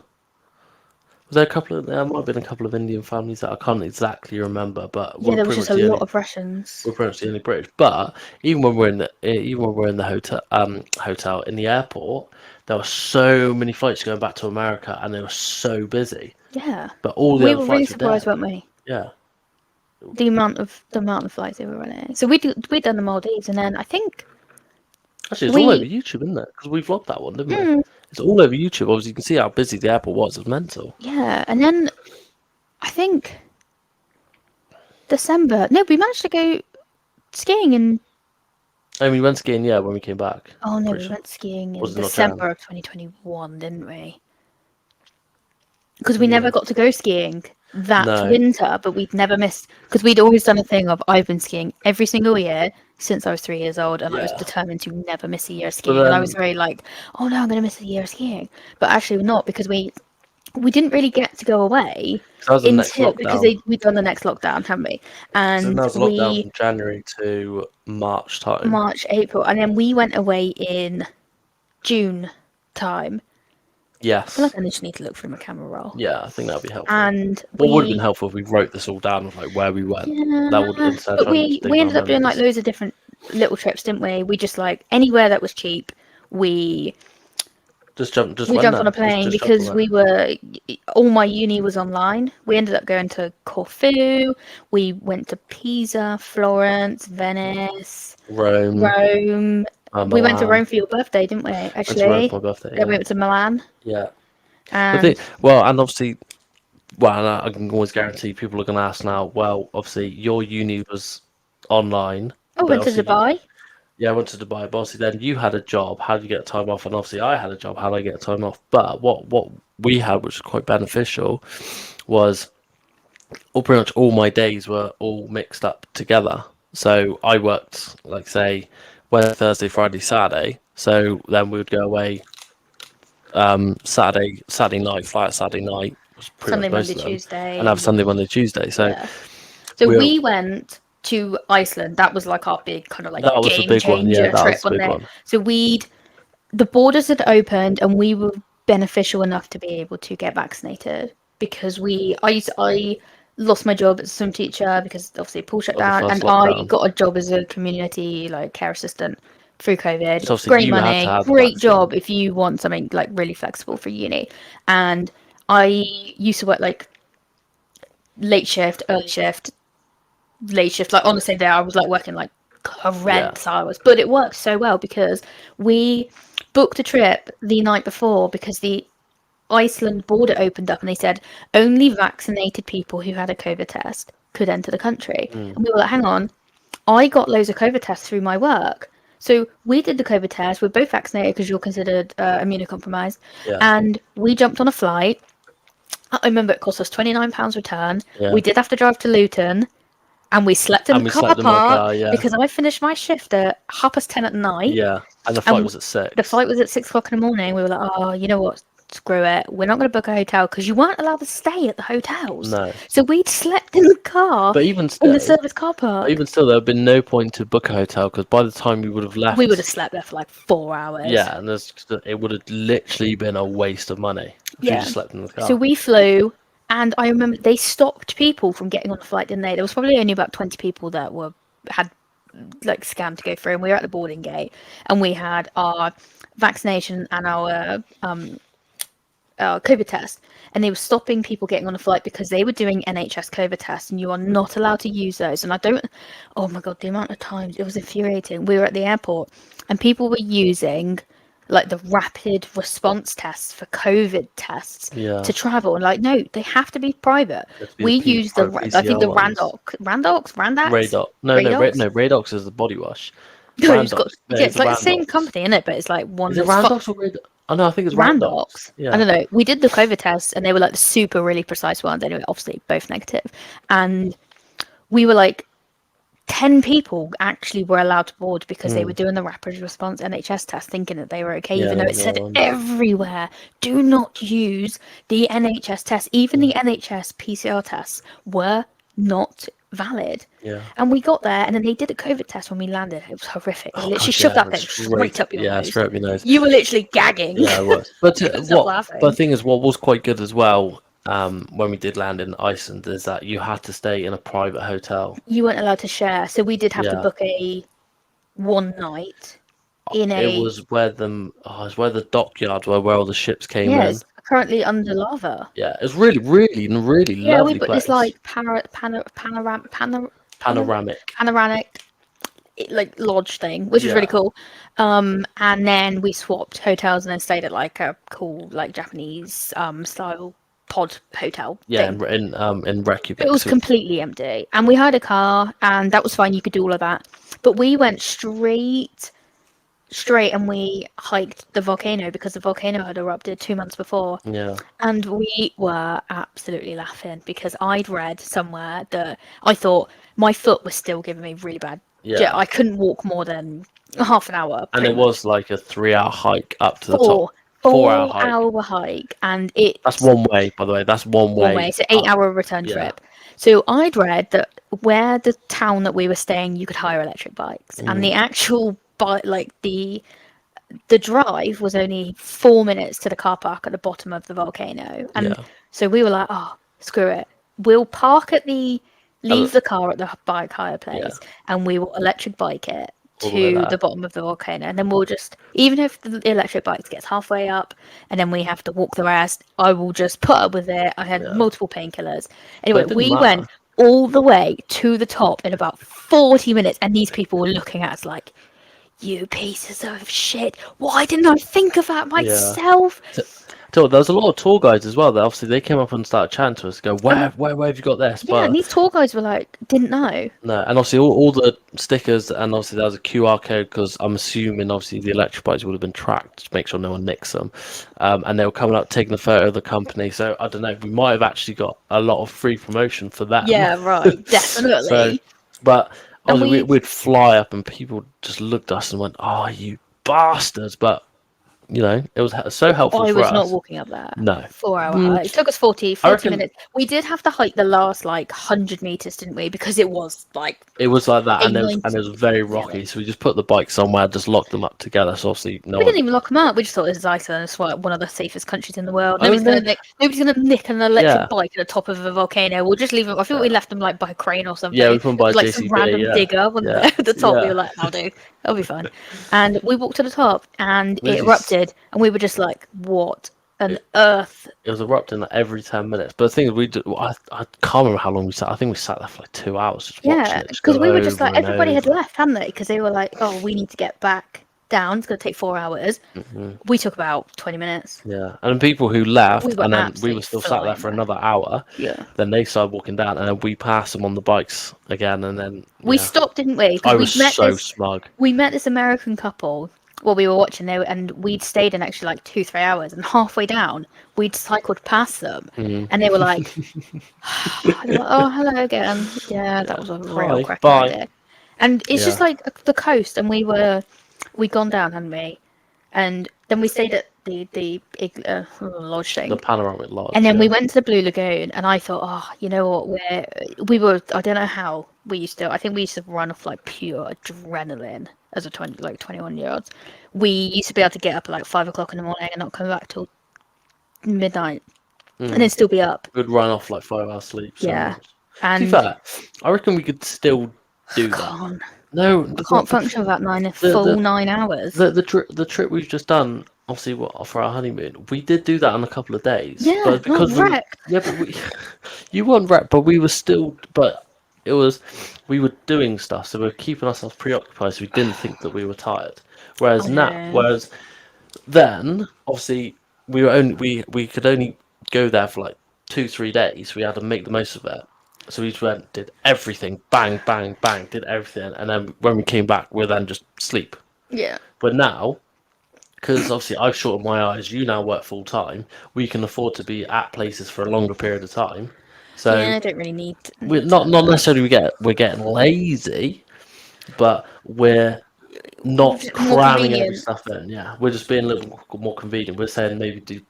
Was there a couple of there might have been a couple of Indian families that I can't exactly remember, but yeah, we're there was pretty just much a the lot only of Russians. we're pretty much the only British. But even when we're in the hotel in the airport, there were so many flights going back to America, and they were so busy. Yeah, But all the we other were really flights were surprised, dead. weren't we? Yeah. The amount of flights they were running. So we'd done the Maldives, and then I think Actually, it's all over we, YouTube, isn't it? Because we vlogged that one, didn't we? mm, It's all over YouTube. Obviously, you can see how busy the airport was. It's mental. yeah, and then I think December. No, we managed to go skiing in. I mean, we went skiing, yeah, when we came back. Oh no, Pretty we sure. went skiing in Was it not Jan? December of 2021, didn't we? Because we never Yeah. got to go skiing that No. winter, but we'd never missed because we'd always done a thing of I've been skiing every single year since I was 3 years old, and I was Yeah. determined to never miss a year of But skiing. And I was then, very like, oh no, I'm going to miss a year of skiing, but actually we're not because we didn't really get to go away 'cause that was the next until because lockdown. we'd done the next lockdown, haven't we? So then And there was a lockdown we from January to March time. March, April, and then we went away in June time. I feel Yes. like I just need to look through my camera roll. Yeah, I think that'd be helpful. And What would have been we helpful if we wrote this all down of like where we went. That would Yeah, instead of but trying to we dig our ended up doing like memories. loads of different little trips, didn't we? We just like anywhere that was cheap, we Just we went jumped on there. a plane Just jumped because on it. we were all my uni was online. We ended up going to Corfu. We went to Pisa, Florence, Venice, Rome, Rome. We went to Milan. Rome for your birthday, didn't we? Went to Rome Actually, for my birthday. then we Yeah. went to Milan, Yeah. The thing, and well, and obviously, well, and I can always guarantee people are going to ask now. Well, obviously, your uni was online, oh, we but went to obviously, Dubai. yeah, I went to Dubai. But obviously, then you had a job. How did you get time off? And obviously, I had a job. How did I get time off? But what we had, which was quite beneficial, was or pretty much all my days were all mixed up together. So I worked, like say, Wednesday, Thursday, Friday, Saturday. So then we would go away Saturday night, fly out Saturday night was pretty Sunday, much Monday, most of them, Tuesday, and have and Sunday, Monday, Tuesday. So yeah. So we're we went to Iceland. That was like our big kind of like that was the game big one. Yeah, changer that was trip the on big there. one. So the borders had opened and we were beneficial enough to be able to get vaccinated because I lost my job as a swim teacher because obviously Paul shut That was the down, first and I lockdown. got a job as a community like care assistant through COVID. So obviously Great you had to money, have the great vaccine. job if you want something like really flexible for uni. And I used to work like late shift, early shift, late shift. Like on the same day, I was like working like Yeah. horrendous hours, but it worked so well because we booked a trip the night before because the Iceland border opened up and they said only vaccinated people who had a COVID test could enter the country. Mm, And we were like, hang on, I got loads of COVID tests through my work. So we did the COVID test. We're both vaccinated because you're considered immunocompromised. yeah. And we jumped on a flight. I remember it cost us £29 return. Yeah. We did have to drive to Luton and we slept in And the we car slept in my park car. Yeah. because I finished my shift at 10:30 at night, Yeah. And the flight and was at the 6. flight was at 6 o'clock in the morning. We were like, oh, you know what? Screw it. We're not going to book a hotel because you weren't allowed to stay at the hotels. No. So we'd slept in the car But even in the still, service car park. there had been no point to book a hotel because by the time we would have We would have left, slept there for like 4 hours. yeah, and it would have literally been a waste of money if you Yeah. just slept in the So car. we flew, and I remember they stopped people from getting on the flight, didn't they? There was probably only about 20 people that had like scanned to go through, and we were at the boarding gate, and we had our vaccination and our COVID test, and they were stopping people getting on a flight because they were doing NHS COVID tests, and you are not allowed to use those. And I don't, oh my god, the amount of times it was infuriating. We were at the airport, and people were using like the rapid response tests for COVID tests Yeah. to travel. And like, no, they have to be private. It'd be We use the, private I think PCR the ones. Randax, Radox. No, no, Radox. no. Radox is the body wash. No, it's got, Randox. No, yeah, it's it's the like the same Randox. company in it, but it's like one Is it that's Randox or Radox? Oh no, I think it's Randox. Randox. I Yeah. don't know. We did the COVID tests and they were like the super really precise ones. Anyway, obviously both negative. And we were like 10 people actually were allowed to board because they were Mm. doing the rapid response NHS test thinking that they were okay, Yeah, even though they it were said ones. everywhere, do not use the NHS test. Even Yeah. the NHS PCR tests were not valid. Yeah. And we got there, and then they did a COVID test when we landed. It was horrific. They Oh literally god, shoved yeah. that thing Straight. straight up your Yeah, nose. straight up your nose. You were literally gagging. Yeah, it was. But Couldn't stop but the laughing. thing is, what was quite good as well, when we did land in Iceland, is that you had to stay in a private hotel. You weren't allowed to share, so we did have to Yeah, book a one night in it a, was where it's where the dockyards were, where all the ships came yeah, in. it's currently under lava. Yeah, it's really, really, really Yeah, we lovely booked this place. like Panoramic. panoramic like lodge thing, which was really Yeah, cool. And then we swapped hotels and then stayed at like a cool like Japanese style pod hotel yeah, thing. in It Reykjavik. was So, completely empty, and we hired a car, and that was fine. You could do all of that, but we went straight and we hiked the volcano because the volcano had erupted 2 months before. yeah, And we were absolutely laughing because I'd read somewhere that I thought my foot was still giving me really bad. Yeah, yeah. I couldn't walk more than half an hour, And pretty it much. was like a 3 hour hike up to the top. Four, 4 hour four hike. hour hike, and That's it's one way, by the way. That's one one way. way It's an up. 8 hour return Yeah. trip. So I'd read that where the town that we were staying, you could hire electric bikes, and Mm, the actual bike, like the drive was only 4 minutes to the car park at the bottom of the volcano. And yeah. so we were like, oh, screw it. We'll park at Ele- leave the car at the bike hire yeah. place and we will electric bike it All the way to the there. bottom of the volcano. And then we'll just, even if the electric bike gets halfway up and then we have to walk the rest, I will just put up with it. I had Yeah. multiple painkillers. But Anyway, it didn't we matter. went all the way to the top in about 40 minutes and these people were looking at us like, You pieces of shit! Why didn't I think of that Yeah. myself? So there was a lot of tour guides as well. That obviously they came up and started chatting to us, go, And where have you got this? yeah, and But these tour guides were like, didn't know. no, and obviously all the stickers, and obviously there was a QR code because I'm assuming obviously the electric bikes would have been tracked to make sure no one nicks them, and they were coming up taking a photo of the company. So I don't know, we might have actually got a lot of free promotion for them. Yeah, right, So, definitely. but And obviously we we'd fly up and people just looked at us and went, "Oh, you bastards!" But it was so helpful I for was not us. walking up there. No, 4 hour mm, hike. It took us 40, I 40 reckon minutes. We did have to hike the last like 100 meters, didn't we? Because it was like it was like that, a and it 90 was very hilly. rocky. So we just put the bikes somewhere, just locked them up together. So obviously no We one. didn't even lock them up. We just thought this is Iceland. It's one of the safest countries in the world. Oh no, Nobody's gonna nick an electric yeah, bike at the top of a volcano. We'll just leave them. I think we yeah, left them like by a crane or yeah. something. We It come by was like some JCB. random Yeah, digger, wasn't yeah, there? At the top, we were yeah. like, "That'll do. That'll be fine." And we walked to the top, and it Literally, erupted, and we were just like, "What on it, earth?" it was erupting like every 10 minutes. But the thing is, I can't remember how long we sat. I think we sat there for like 2 hours just watching Yeah, it just go because we were just over like and everybody had over. left, hadn't they? Because they were like, "Oh, we need to get back down. It's gonna take 4 hours." Hmm. We took about 20 minutes. Yeah, and then people who We left, were and then we were absolutely still sat there flying for though. another hour. Yeah. Then they started walking down, and then we passed them on the bikes again, and then We yeah, stopped, didn't we? I Because was so smug. we met this American couple while we were watching there, and we'd stayed in actually like 2, 3 hours, and halfway down we'd cycled past them, Mm. and they were like, they were like, "Oh, hello again." Yeah, that Yeah. was a real Hi. cracking Bye. idea. And it's just Yeah. like the coast, and we'd gone down, hadn't we? And then we stayed at the lodge The thing. panoramic And lodge. then we Yeah. went to the Blue Lagoon, and I thought, oh, you know what? We were. I don't know how we used to. I think we used to run off like pure adrenaline as a 21-year-olds. We used to be able to get up at like 5 o'clock in the morning and not come back till midnight, and then Mm. still be up. Good run off like 5 hours sleep so Yeah, much. To be and fair, I reckon we could still do that. can't No, I can't function without the full the 9 hours. the trip we've just done, obviously, what for our honeymoon, we did do that in a couple of days, Yeah, but not because we wrecked. yeah, but we you weren't right, but we were still, but it was we were doing stuff, so we were keeping ourselves preoccupied, so we didn't think that we were tired. I know. Whereas then, obviously, we could only go there for like 2 3 days. We had to make the most of it. So we just went, did everything, bang, bang, bang, did everything, and then when we came back, we're then just sleep. Yeah. But now, because obviously I've shortened my hours, you now work full time. We can afford to be at places for a longer period of time. Yeah, So I don't really we're need to. not necessarily we're getting lazy, but we're not More cramming every convenient. stuff in. Yeah, we're just being a little more convenient. We're saying maybe do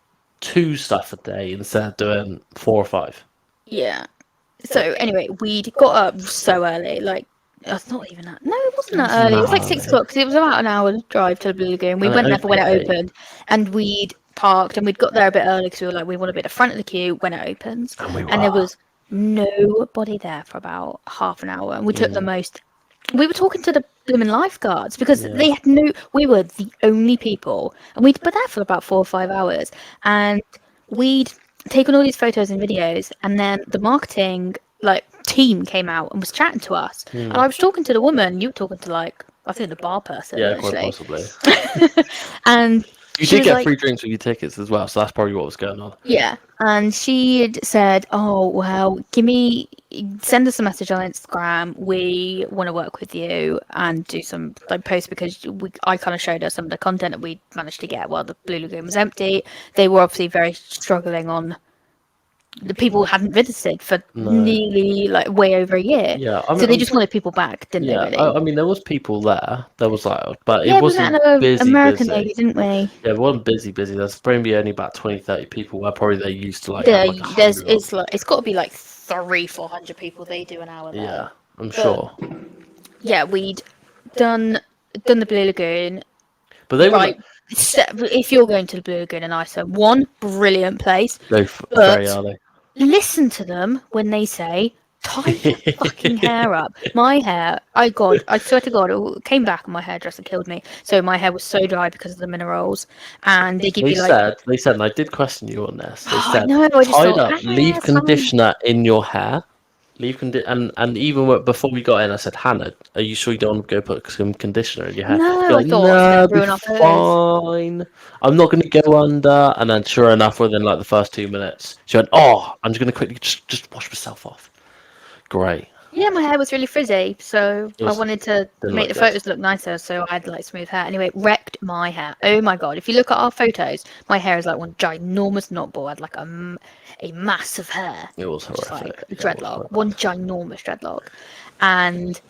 two stuff a day instead of doing four or five. Yeah. So anyway, we'd got up so early, like it's not even that. No, it wasn't It that wasn't early. It that was like six early, o'clock because it was about an hour drive to the Blue Lagoon. We and it went there for opened when it at 8, opened, and we'd parked and we'd got there a bit early because we were like we want to be at the front of the queue when it opens, and we and there were. was nobody there for about half an hour, and we took the Mm, most. We were talking to the blooming lifeguards because yeah, they had no. We were the only people, and we'd been there for about 4 or 5 hours, and we'd taken all these photos and videos, and then the marketing like team came out and was chatting to us, and I mm, was talking to the woman. You were talking to like I think the bar person yeah, quite actually, possibly. and You she did was get like, free drinks with your tickets as well, so that's probably what was going on. yeah, and she had said, "Oh well, send us a message on Instagram. We want to work with you and do some like posts because I kind of showed her some of the content that we managed to get while the Blue Lagoon was empty. They were obviously very struggling on the people who hadn't visited for No, nearly like way over a year, yeah, so they just wanted people back, didn't they? yeah. Really? I mean, there was people there. There was like, but it Yeah, we met wasn't an busy, American lady, busy. didn't we? Yeah, it wasn't busy, busy. There's probably only about 20, 30 people where probably they used to like have like There's 100 of. it's got to be like 300-400 people. They do an hour there, Yeah, I'm but sure. yeah, we'd done done the Blue Lagoon. But they were Right, if you're going to the Blue Lagoon in Iceland, one brilliant place, go very but early. listen to them when they say tie your fucking hair up. My hair, I swear to God, it came back and my hairdresser killed me. So my hair was so dry because of the minerals, and they give you like, They said, and I did question you on this. They oh, I said, know. I just tied thought, up, leave it's fine. conditioner in your hair, and even before we got in, I said, Hannah, are you sure you don't want to go put some conditioner in your hair? No, You're I like, thought it's nah, going to it'll be ruin our photos. fine. I'm not going to go under. And then, sure enough, within like the first 2 minutes, she went, oh, I'm just going to quickly just wash myself off. Great. Yeah, my hair was really frizzy, so It I was wanted to didn't make look the good. photos look nicer, so I had like smooth hair. Anyway, wrecked my hair. Oh my god! If you look at our photos, my hair is like one ginormous knot ball. I had like a mass of hair, It was just like horrific. a It was dreadlock, horrific. one ginormous dreadlock, and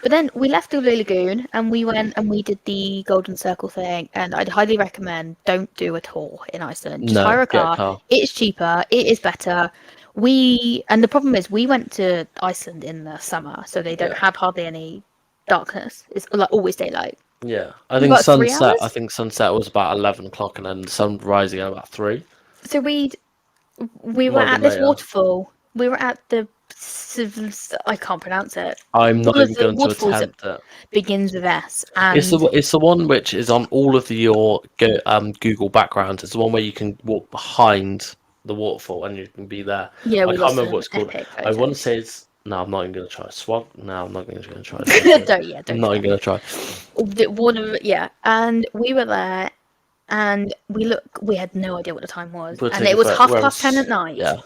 but then we left the Blue Lagoon and we went and we did the Golden Circle thing. And I'd highly recommend don't do a tour in Iceland. Just No, hire a get a car. car. It is cheaper. It is better. And the problem is we went to Iceland in the summer, so they don't Yeah. have hardly any darkness. It's like always daylight. Yeah. I think About three sunset. I hours. think sunset was about 11 o'clock, and then the sun rising at about 3. So we were Might have at been this later. waterfall. We were at the I can't pronounce it. I'm not One of even the going to waterfalls that attempt it. begins with S, It's the and it's the one which is on all of your Google backgrounds. It's the one where you can walk behind the waterfall and you can be there. yeah, I we can't got remember what some it's called. epic I want to photos. say it's no. I'm not even going to try. Swag? No, I'm not going to try. It's not good. I'm Don't not even try. going to try. One of yeah, and we were there, and we had no idea what the time was, We're and it taking was for half we're past 10 at night, yeah,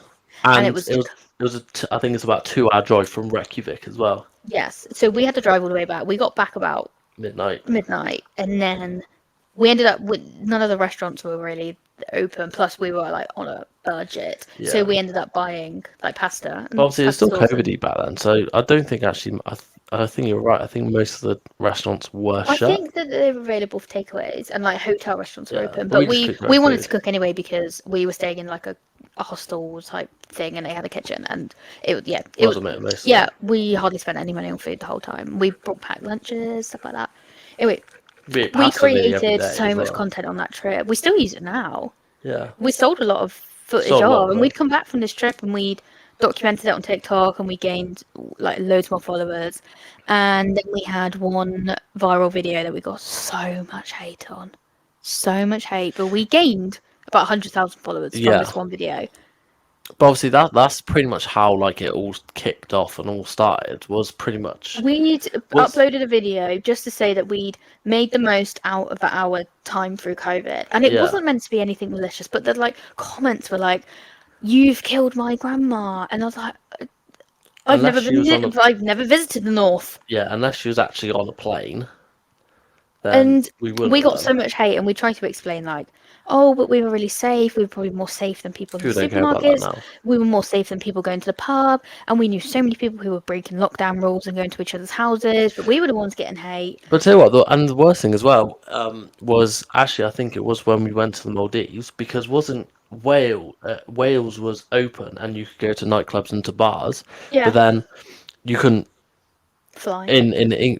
and it and was it was I think it's about 2 hour drive from Reykjavik as well. yes. So we had to drive all the way back. We got back about Midnight. midnight, and then we ended up with none of the restaurants were really open. Plus, we were like on a budget, so Yeah. we ended up buying like pasta But and obviously, it's pasta still sauce. And COVID back then, so I don't think actually. I think you're right. I think most of the restaurants were I shut. think that they were available for takeaways, and like hotel restaurants were Yeah, open. but But we just we cooked our we own wanted to food. cook anyway because we were staying in like a hostel type thing, and they had a kitchen, and it was Wasn't it most of yeah. it? We hardly spent any money on food the whole time. We brought packed lunches, stuff like that. Anyway, We ate we pasta nearly every created day so as much well. content on that trip. We still use it now. Yeah, We sold a lot of footage saw a lot of, of and them. we'd come back from this trip and we'd documented it on TikTok, and we gained like loads more followers. And then we had one viral video that we got so much hate on, so much hate, but we gained about 100,000 followers from Yeah, this one video. but obviously that's pretty much how like it all kicked off and all started. Was pretty much We'd was uploaded a video just to say that we'd made the most out of our time through COVID, and it yeah. wasn't meant to be anything malicious. But the like comments were like, "You've killed my grandma," and I was like, Unless she was on a I've never visited the north, unless she was actually on a plane, then and we wouldn't we have got done. so much hate, and we tried to explain like, oh, but we were really safe. We were probably more safe than people in the People don't care about that supermarkets. now. We were more safe than people going to the pub, and we knew so many people who were breaking lockdown rules and going to each other's houses. But we were the ones getting hate. But tell you what, and the worst thing as well was actually I think it was when we went to the Maldives because wasn't Wales was open and you could go to nightclubs and to bars, but Yeah, then you couldn't fly.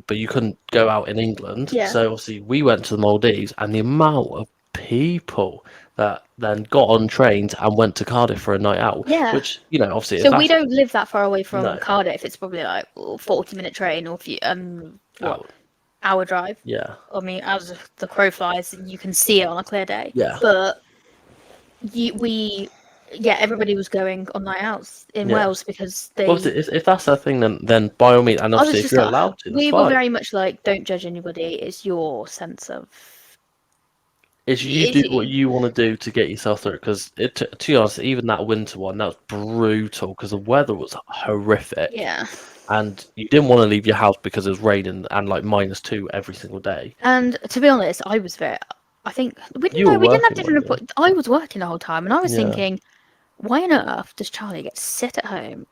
but you couldn't go out in England. Yeah, So obviously we went to the Maldives, and the amount of people that then got on trains and went to Cardiff for a night out, yeah. which obviously if So we that's don't live that far away from no Cardiff. It's probably like 40-minute train or what out, hour drive. yeah, I mean, as the crow flies, you can see it on a clear day. yeah, But we, yeah, everybody was going on night outs in yeah. Wales because Well, they. obviously, if that's a thing, then by all means, and I was obviously if just you're allowed to, that's we were fine. very much like, don't judge anybody. It's your sense of. It's you It's, do what you want to do to get yourself through. Because to be honest, even that winter one, that was brutal because the weather was horrific, yeah. and you didn't want to leave your house because it was raining and like -2 every single day. And to be honest, I was very. I think we didn't You were know we didn't have working, different weren't you? report. I was working the whole time, and I was Yeah. thinking, why on earth does Charlie get to sit at home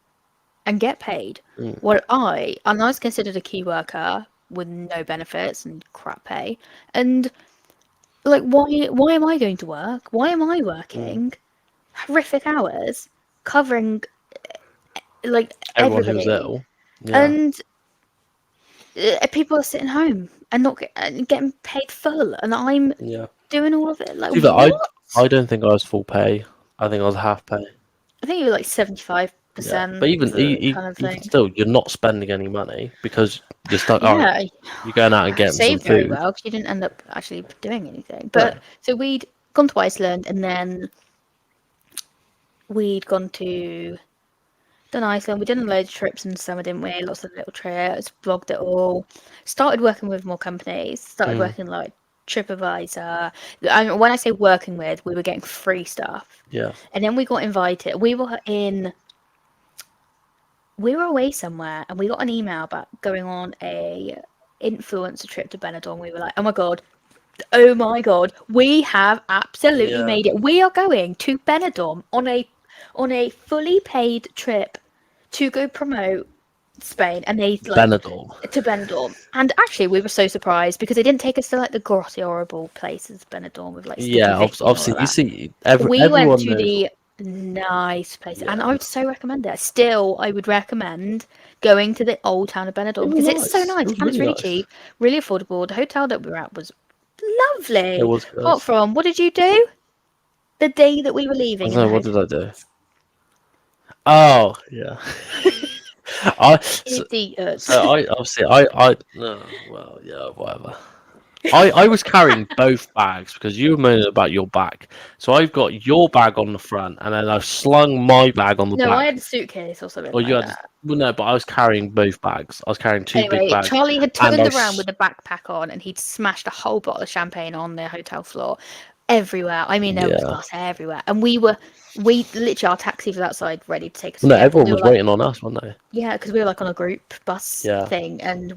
and get paid? Mm. While and I was considered a key worker with no benefits and crap pay, and like why am I going to work? Why am I Mm. working horrific hours covering like Everyone who was everybody, ill. Yeah. and people are sitting home and not getting paid full, and I'm Yeah. doing all of it. Like To be fair, I what? don't think I was full pay. I think I was half pay. I think you were like Yeah, but 75% kind of even thing. still, you're not spending any money because you're stuck. All right, Yeah, you're going out and I getting some saved very food. well because you didn't end up actually doing anything. No. But so we'd gone to Iceland, and then we'd gone to Done Iceland. We did loads of trips in the summer, didn't we? Lots of little trips. Blogged it all. Started working with more companies. Started Mm, working like TripAdvisor. I mean, when I say working with, we were getting free stuff, yeah, and then we got invited. We were away somewhere, and we got an email about going on a influencer trip to Benidorm. We were like, oh my god, we have absolutely yeah. made it. We are going to Benidorm on a fully paid trip to go promote Spain, and they like Benidorm. to Benidorm. And actually, we were so surprised because they didn't take us to like the grotty, horrible places, Benidorm with like Sticky Yeah, Vicky and all obviously, of you that. see, We went everyone to knows. the nice place, and Yeah, I would so recommend it. Still, I would recommend going to the old town of it Benidorm was because it's so nice. It nice was and it's really really nice. cheap, really affordable. The hotel that we were at was It lovely. was good. Apart from, what did you do the day that we were I leaving don't in the know, what hotel? did I do? Oh, yeah. I so, Idiots. so I obviously I no well yeah whatever. I was carrying both bags because you were moaning about your bag. So I've got your bag on the front, and then I've slung my bag on the No, I back. had a suitcase or something Or you like had that. well no, but I was carrying both bags. I was carrying two big Anyway, bags, Charlie had and turned around with a backpack on and he'd smashed a whole bottle of champagne on the hotel floor everywhere. I mean, there was yeah. glass everywhere. And we literally, our taxi was outside ready to take us to No, the airport. everyone We were was like, waiting on us, weren't they? yeah, because we were like on a group bus Yeah, thing. And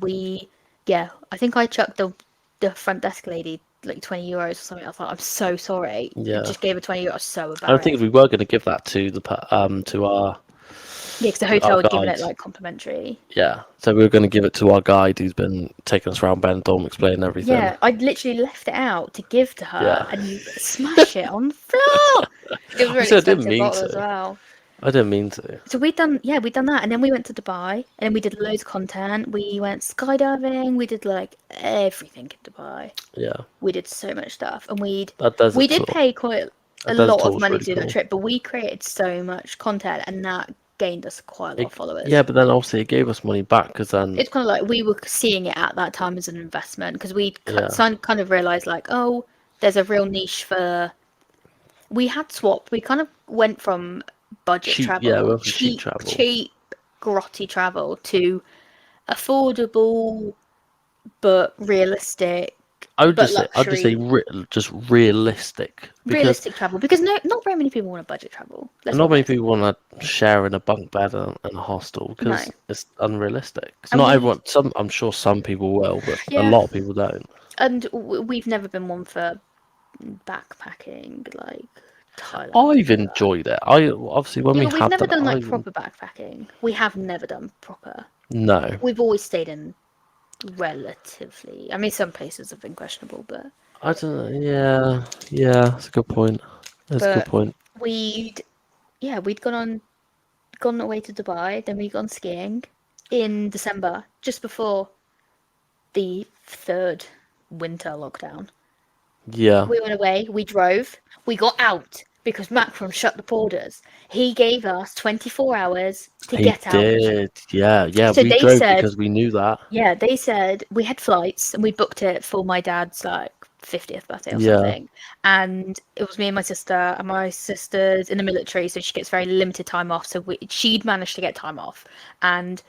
yeah, I think I chucked the front desk lady like 20 euros or something. I was like, I'm so sorry. I yeah. just gave her 20 euros. So I don't think if embarrassed. we were going to give that to Yeah, because the our hotel had given guide. it like complimentary. Yeah, so we were going to give it to our guide who's been taking us around Benidorm, explaining everything. Yeah, I'd literally left it out to give to her, Yeah, and you smash it on the floor. It was a really obviously I didn't expensive mean bottle as to. well. I didn't mean to. So we'd done that, and then we went to Dubai, and then we did loads of content. We went skydiving. We did like everything in Dubai. Yeah, We did so much stuff, and that we desert did tour. pay quite a That desert lot of tour was money to really do that cool. trip, but we created so much content, and that gained us quite a lot of Yeah, followers. but then obviously it gave us money back because then It's kind of like we were seeing it at that time as an investment because we yeah, kind of realized like, oh, there's a real niche for. We had swapped. We kind of went from budget cheap. Yeah, we travel, went from cheap travel. cheap, grotty travel to affordable but realistic, but I'd just say luxury, just realistic because realistic travel. Because no, not very many people want to budget travel. Let's be not many honest. people want to share in a bunk bed and a hostel No, because it's unrealistic. It's and not everyone. I'm sure some people will, but a yeah, lot of people don't. and we've never been one for backpacking like Thailand and I've all of that. enjoyed it. I obviously when Yeah, we but we've have never done it, done like I proper backpacking. We have never done proper. no. We've always stayed in relatively. I mean, some places have been questionable, I don't know. Yeah, yeah, that's a good point. That's a good but point. we'd we'd gone away to Dubai, then we'd gone skiing in December, just before the third winter lockdown. Yeah, We went away, we drove, we got out because Macron shut the borders. He gave us 24 hours to he get out. did. Yeah, yeah. So We they drove said, because we knew that. yeah, they said we had flights and we booked it for my dad's like 50th birthday or Yeah, something. And it was me and my sister, and my sister's in the military, so she gets very limited time off. So she'd managed to get time off. And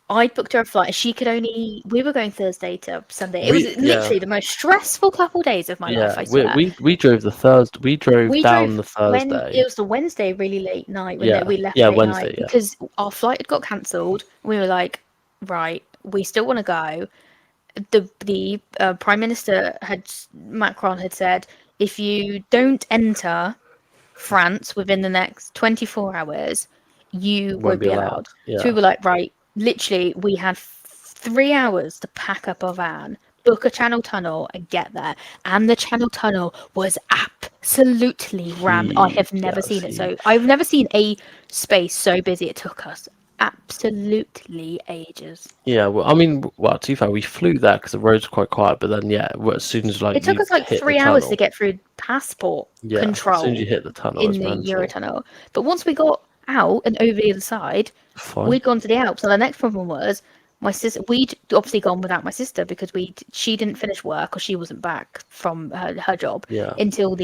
I booked her a flight. She could only. We were going Thursday to Sunday. It was yeah, literally the most stressful couple days of my life, yeah. I We swear. we we drove the Thursday. We drove We down drove the when it Thursday. was the Wednesday, really late night when Yeah, we left yeah. late night Wednesday. Yeah, because our flight had got cancelled. We were like, right, we still want to go. The prime minister had Macron had said, if you don't enter France within the next 24 hours, you won't won't be be allowed. allowed. So we Yeah, were like, right, literally, we had 3 hours to pack up our van, book a channel tunnel, and get there. And the channel tunnel was absolutely rammed. I huge. have Yeah, never it's seen it huge. so. I've never seen a space so busy. It took us absolutely ages. Yeah, well, I mean, well, to be fair, we flew there because the roads were quite quiet. But then, yeah, as soon as like It took you us like hit the 3 hours to tunnel, get through passport yeah, as soon as you control hit the tunnel, in it's the mental. Eurotunnel. But once we got out and over the other side, Fine. we'd gone to the Alps. And the next problem was My sister, we'd obviously gone without my sister because she didn't finish work or she wasn't back from her job Yeah. until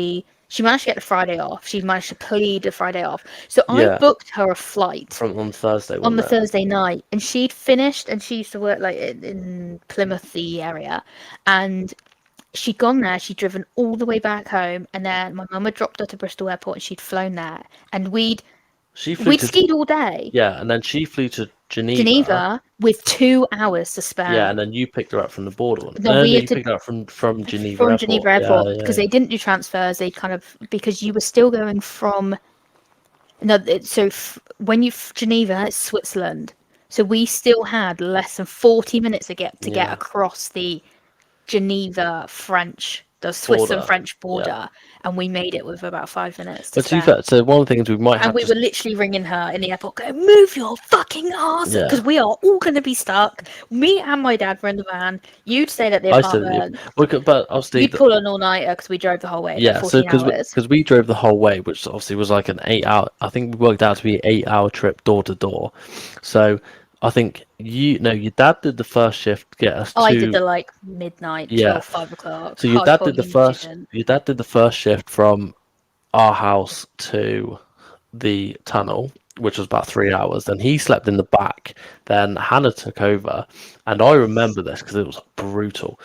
she managed to get the Friday off. She managed to plead the Friday off. So I Yeah. booked her a flight From on Thursday, on wasn't the it? Thursday night, and she'd finished, and she used to work like in Plymouth, the area, and she'd gone there. She'd driven all the way back home, and then my mum had dropped her to Bristol Airport, and she'd flown there, and She flew we'd to skied all day. Yeah, and then she flew to Geneva. Geneva with 2 hours to Yeah, spare. and then you picked her up from the border one. Then we No, had you to picked her up from Geneva from Geneva Airport. Yeah, Airport yeah, because yeah. they didn't do transfers. They kind of because you were still going from no. When Geneva, it's Switzerland. So we still had less than 40 minutes to get Yeah. across the Swiss and Border. French Yeah. border, and we made it with about 5 minutes to But to be spare. fair, so one of the things we might And have we were to. literally ringing her in the airport, going, "Move your fucking ass!" Yeah. Because we are all going to be stuck. Me and my dad were in the van. You'd stayed at the I said, yeah. apartment. But obviously, You'd pull an all-nighter because we drove the whole way, like yeah. So 14 hours. because we drove the whole way, which obviously was like an 8 hour. I think we worked out to be an 8 hour trip door to door. So I think no, your dad did the first shift to get us I did to. the like midnight till Yeah. 5 o'clock So your dad hardcore did the uni first. student. Your dad did the first shift from our house to the tunnel, which was about 3 hours. Then he slept in the back. Then Hannah took over, and I remember this because it was brutal.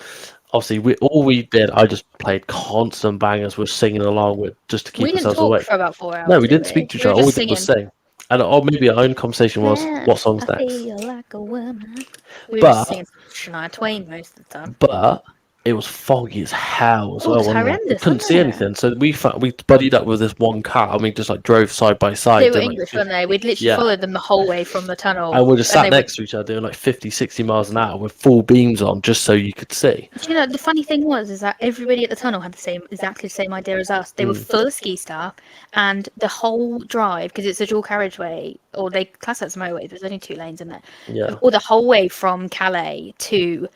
Obviously, we did. I just played constant bangers. We're singing along with just to We keep didn't ourselves talk awake. for about 4 No, hours, we did didn't speak we? to each We were other. All we just did was singing. sing, and or maybe our own conversation was Man, what songs I next. feel like a woman. We were just But singing Shania Twain most of the time. but it was foggy as hell as Oh, it well, was wasn't it? We horrendous, couldn't wasn't see it? anything, so we buddied up with this one car, and we just like drove side by They side, were doing like English, weren't they? We'd literally yeah, followed them the whole way from the tunnel, and we just and sat they were. next to each other doing like 50, 60 miles an hour with full beams on, just so you could see. Do you know the funny thing was is that everybody at the tunnel had exactly the same idea as us. They were full of ski stuff, and the whole drive because it's a dual carriageway, or they class it as a motorway. There's only 2 lanes in there, Yeah, or the whole way from Calais to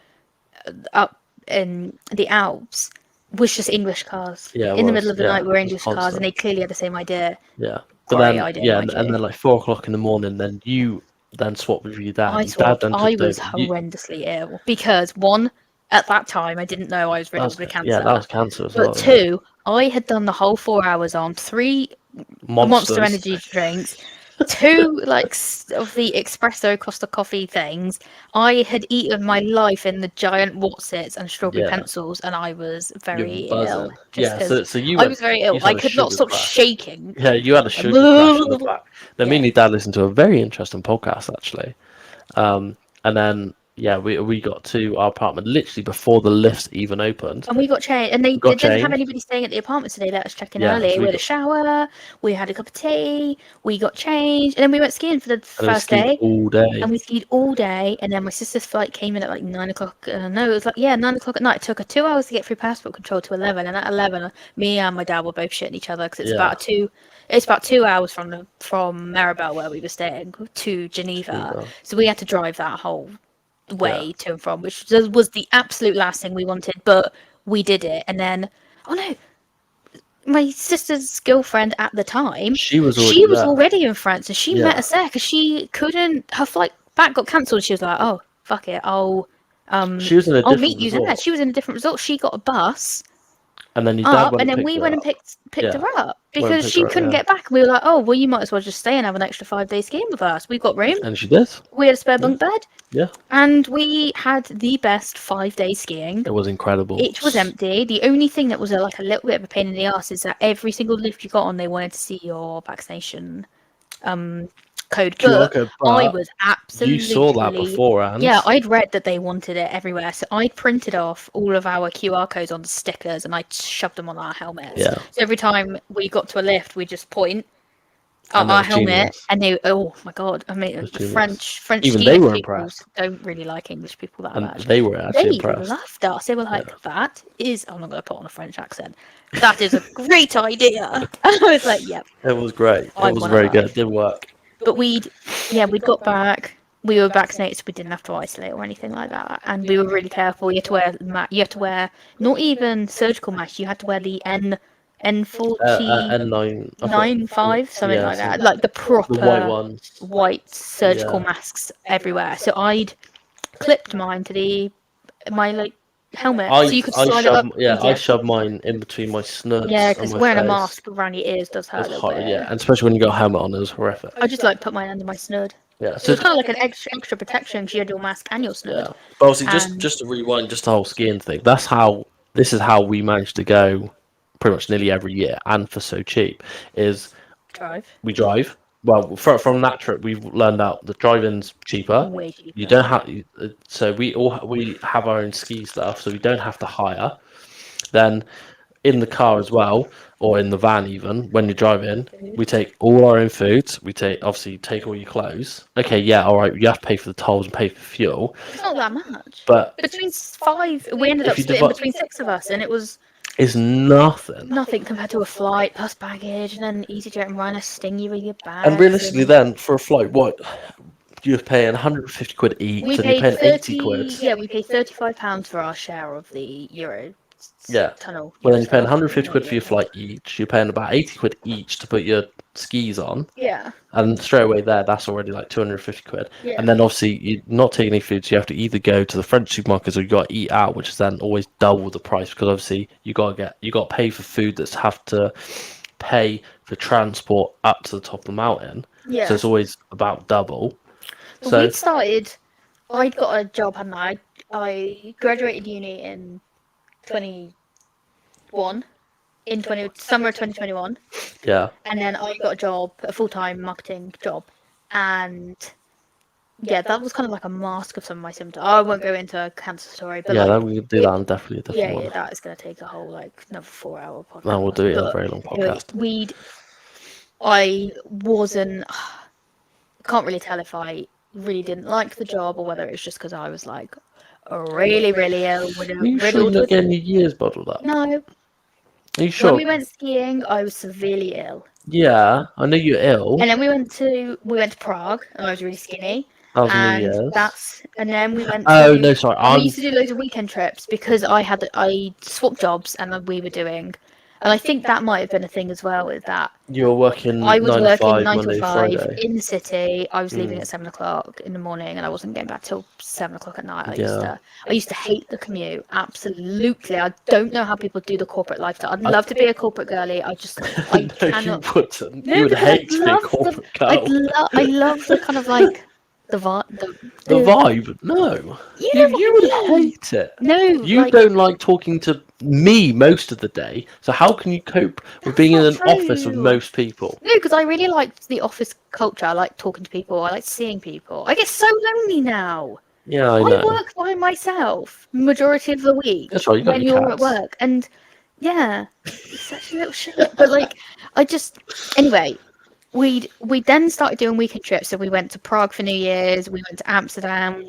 up in the Alps was just English cars. yeah, it In the middle was. of the Yeah, night, were it was English cars, and constant. they clearly had the same idea. Yeah, but Great then idea, yeah, mind and you. then like 4 o'clock in the morning, then you then swapped with your dad. I Your dad swapped. then I took was over. horrendously ill because one, at that time, I didn't know I was riddled with That cancer. was cancer as But well. Yeah, two, I had done the whole 4 hours on three Monster monsters. Energy drinks, two of the espresso Costa coffee things. I had eaten my life in the giant Watsits and strawberry Yeah, pencils, and I was you're very ill. buzzing. Just Yeah, because so you I went. was very You ill, just I had a could not sugar stop crash. shaking. Yeah, you had a Like, sugar crash in the back. Then me yeah. and your dad listened to a very interesting podcast actually. And then yeah, we got to our apartment literally before the lifts even opened. And we got changed, and they We got didn't have changed. anybody staying at the apartment, so they let us check in Yeah, early. so We we had a got shower, we had a cup of tea, we got changed, and then we went skiing for the and we first skied day. all And day. we skied all day, and then my sister's flight came in at like 9 o'clock. No, it was like, yeah, 9 o'clock at night. It took her 2 hours to get through passport control to 11, and at 11, me and my dad were both shitting each other because Yeah, it's about 2 hours from Maribel where we were staying to Geneva. Geneva. So we had to drive that whole Yeah, way to and from, which was the absolute last thing we wanted, but we did it. And then, oh no, my sister's girlfriend at the time, she was already she was there. already in France, and she met Yeah, us there because she couldn't. Her flight back got cancelled. She was like, "Oh, fuck it, she was in a I'll meet different you there." resort, She was in a different resort. She got a bus and then your dad up, went and and then picked we her went and up. picked Yeah, her up went and because picked she her up. couldn't Yeah, get back. We were like, "Oh, well, you might as well just stay and have an extra 5 days skiing with us. We've got room. and she did. We had a spare Yeah, bunk bed." yeah, And we had the best 5 days skiing. it was incredible. It was empty. The only thing that was like a little bit of a pain in the ass is that every single lift you got on, they wanted to see your vaccination code. QR But code, I but was you saw that absolutely. beforehand. Yeah, I'd read that they wanted it everywhere. So I printed off all of our QR codes on stickers and I shoved them on our helmets. Yeah, So every time we got to a lift, we just point and that our was helmet, genius. and they, oh my god, I It mean, was genius. French Even ski they lift were people impressed, don't really like English people that and much. they were actually They impressed. loved us. They were Yeah, like, "That is," I'm not going to put on a French accent. "That is a great idea." And I was like, "Yep, it was great. It I'm was one of very good. It those." did work. But we'd got back. We were vaccinated, so we didn't have to isolate or anything like that. And we were really careful. You had to wear not even surgical masks. You had to wear the N40 N9. I thought. 95, something Yeah, like that, some, like the the white proper ones. white surgical Yeah, masks everywhere. So I'd clipped mine to the my like helmet, so I you could I slide it shove up yeah I easier. shove mine in between my Yeah, snuds and because my wearing a face. mask around your ears does hurt It's a little hot, yeah, bit. and especially when you got a helmet on, it was horrific. I just like put mine under my snud. Yeah, So so it's kind of like an extra protection because you had your mask and your snud. yeah, but obviously, And just to rewind, just the whole skiing thing. That's how this is how we managed to go pretty much nearly every year, and for so cheap is drive we drive. Well, from that trip, we've learned out the driving's cheaper. way You cheaper. don't have so we have our own ski stuff, so we don't have to hire. Then in the car as well, or in the van even when you're driving, we take all our own foods. We take obviously take all your clothes. Okay, yeah, all right. You have to pay for the tolls and pay for fuel, It's not that much. but Between five, we ended if up you splitting divide, between six of us, and it was it's nothing. nothing compared to a flight plus baggage, and then EasyJet and Ryanair sting you with your And bags. realistically, And then for a flight, what you're paying 150 quid each, we and you're paid paying 80 quid. 30. Yeah, we paid £35 for our share of the Yeah. tunnel, Well, then you're paying Eurostar, 150 not quid for your Eurostar. flight each. You're paying about 80 quid each to put your skis on. Yeah, And straight away there, that's already like 250 quid. yeah, And then obviously you're not taking any food, so you have to either go to the French supermarkets or you got to eat out, which is then always double the price because obviously you got to pay for food that's have to pay for transport up to the top of the mountain. So yeah. it's always about double. But So we'd started. I'd got a job, hadn't I? I graduated uni in 21, in 20 summer of 2021, yeah, and then I got a job, a full-time marketing job, and yeah, that was kind of like a mask of some of my symptoms. I won't go into a cancer story, but yeah, like then we could do that it, on definitely a yeah, different yeah, one. that is going to take a whole like another 4-hour No, we'll podcast. do it in a But very long anyway, podcast. I wasn't. Can't really tell if I really didn't like the job or whether it's just because I was like really, really ill, Are you sure you're riddled not with. getting your years bottled up? No, Are you when sure? we went skiing, I was severely ill, Yeah, I know you're ill. and then we went to Prague, and I was really skinny, That was New and Year's. and then we went Oh to no, sorry. we used to do loads of weekend trips because I swapped jobs and then we were doing, and I think that might have been a thing as well with that. You were I working was nine to working five nine till Monday to five Friday. in the city. I was leaving Mm, at 7 o'clock in the morning, and I wasn't getting back till 7 o'clock at night. yeah. I used to hate the commute. Absolutely, I don't know how people do the corporate lifestyle. I'd I, love to be a corporate girly. I no, you cannot. wouldn't. You No, would because hate to be a corporate girl. I love the kind of like The the vibe, no. you know what You I would mean. hate it. No, You like don't like talking to me most of the day. So how can you cope with that's being in not an office with true. most people? No, because I really liked the office culture. I like talking to people. I like seeing people. I get so lonely now. Yeah, I I know. work by myself majority of the That's week right. You got when your you're at cats. work, and yeah, you're such a little shit. But like, I just anyway. We then started doing weekend trips. So we went to Prague for New Year's. We went to Amsterdam.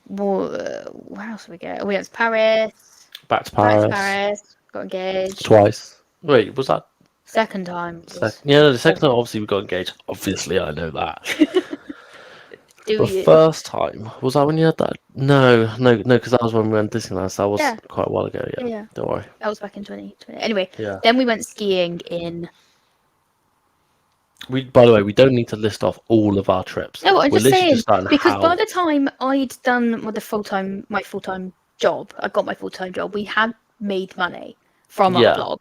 Where else did we go? We went to Paris. Back to Back to Paris Paris. Got engaged. twice. Wait, was that Second time was second? Yeah, no, the second time obviously we got engaged. Obviously, I know that. do The you? first time was that when you had that? No, no, no, because that was when we went to Disneyland. So that was Yeah, quite a while ago. yeah, Yeah, yeah. don't worry. That was back in 2020. Anyway, Yeah. then we went skiing in. We, by the way, we don't need to list off all of our trips. No, I'm We're just literally saying just starting because by how. the time I'd done my full time job, I got my full time job. We had made money from our Yeah, blog,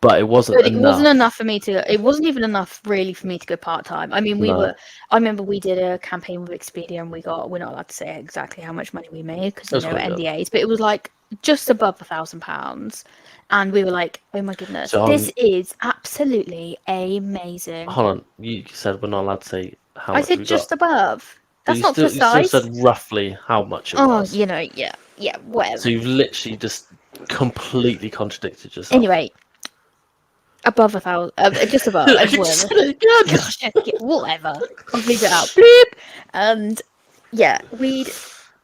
but it wasn't but it wasn't enough. enough for me to. It wasn't even enough really for me to go part time. I mean, we No, were. I remember we did a campaign with Expedia, and we're not allowed to say exactly how much money we made because that's quite good. NDAs, but it was like just above £1,000, and we were like, oh my goodness, So this is absolutely amazing. hold on. You said we're not allowed to say how I much said we got, just above. but That's not you still precise. said roughly how much it Oh, was. yeah, yeah, So whatever. you've literally just completely contradicted yourself. Anyway, above 1,000, just above, You whatever. said it again. Gosh, yeah, whatever. I'll leave it out. Bleep. And yeah,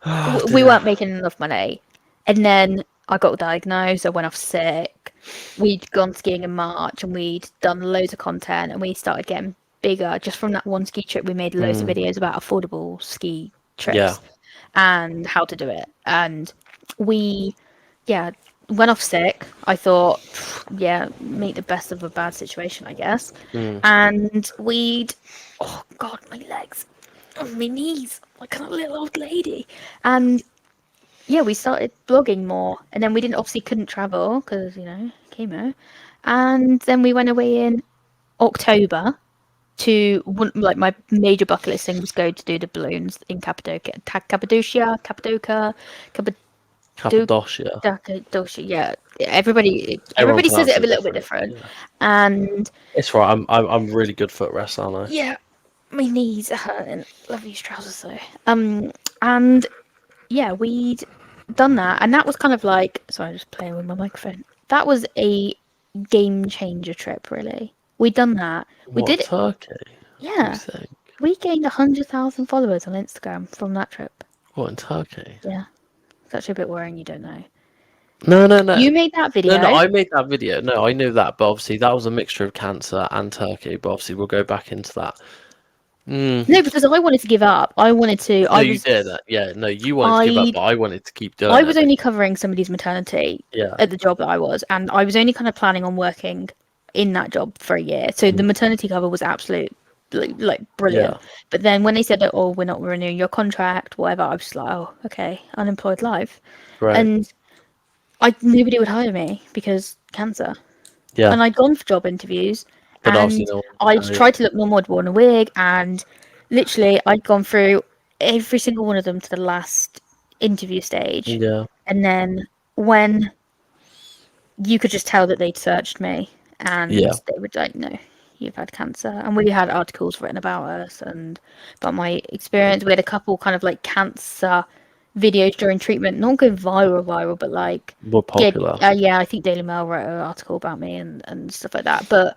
Oh we dear. weren't making enough money, and then I got diagnosed. I went off sick. We'd gone skiing in March, and we'd done loads of content, and we started getting bigger just from that one ski trip. We made loads of Mm, videos about affordable ski yeah. trips and how to do it, and we yeah, went off sick. I thought, yeah, make the best of a bad situation, I guess. Mm. And oh God, my legs, oh, my knees. like a little old lady. And yeah, we started blogging more, and then we didn't obviously couldn't travel because chemo, and then we went away in October to one, like my major bucket list thing was go to do the balloons in Cappadocia, Cappadocia. Cappadocia. Yeah, everybody Everyone says it pronounces a it little bit different. different, Yeah, and it's right. I'm really good footrest, aren't I? yeah, my knees are hurting. Love these trousers though. And yeah, we'd done that, and that was kind of like, sorry, I'm just playing with my microphone. That was a game changer trip, really. We'd done that. We What did it. Turkey? Do you Yeah, think? we gained 100,000 followers on Instagram from that trip. What in Turkey? Yeah, it's actually a bit worrying. You don't know. No, no, no. You made that No, no, video. I made that video. No, I knew that, but obviously that was a mixture of cancer and Turkey. But obviously we'll go back into that. Mm. No, because I wanted to give up. I wanted to. No, you did. Yeah, no, you wanted to give up, I but I wanted to keep I doing was it. only covering somebody's maternity Yeah. at the job that I was, and I was only kind of planning on working in that job for a year. So the Mm. maternity cover was absolute like brilliant. Yeah. But then when they said that, oh, we're not renewing your contract, whatever, I was just like, oh, okay, unemployed life, Right. and I nobody would hire me because cancer. Yeah. And I'd gone for job interviews, But obviously and no I'd one. tried to look normal. I'd worn a wig, and literally I'd gone through every single one of them to the last interview stage. Yeah. And then when you could just tell that they'd searched me, and Yeah. they were like, no, you've had cancer. And we had articles written about us and about my experience. We had a couple kind of like cancer videos during treatment, not going viral, but like, More popular. yeah, I think Daily Mail wrote an article about me and stuff like that. But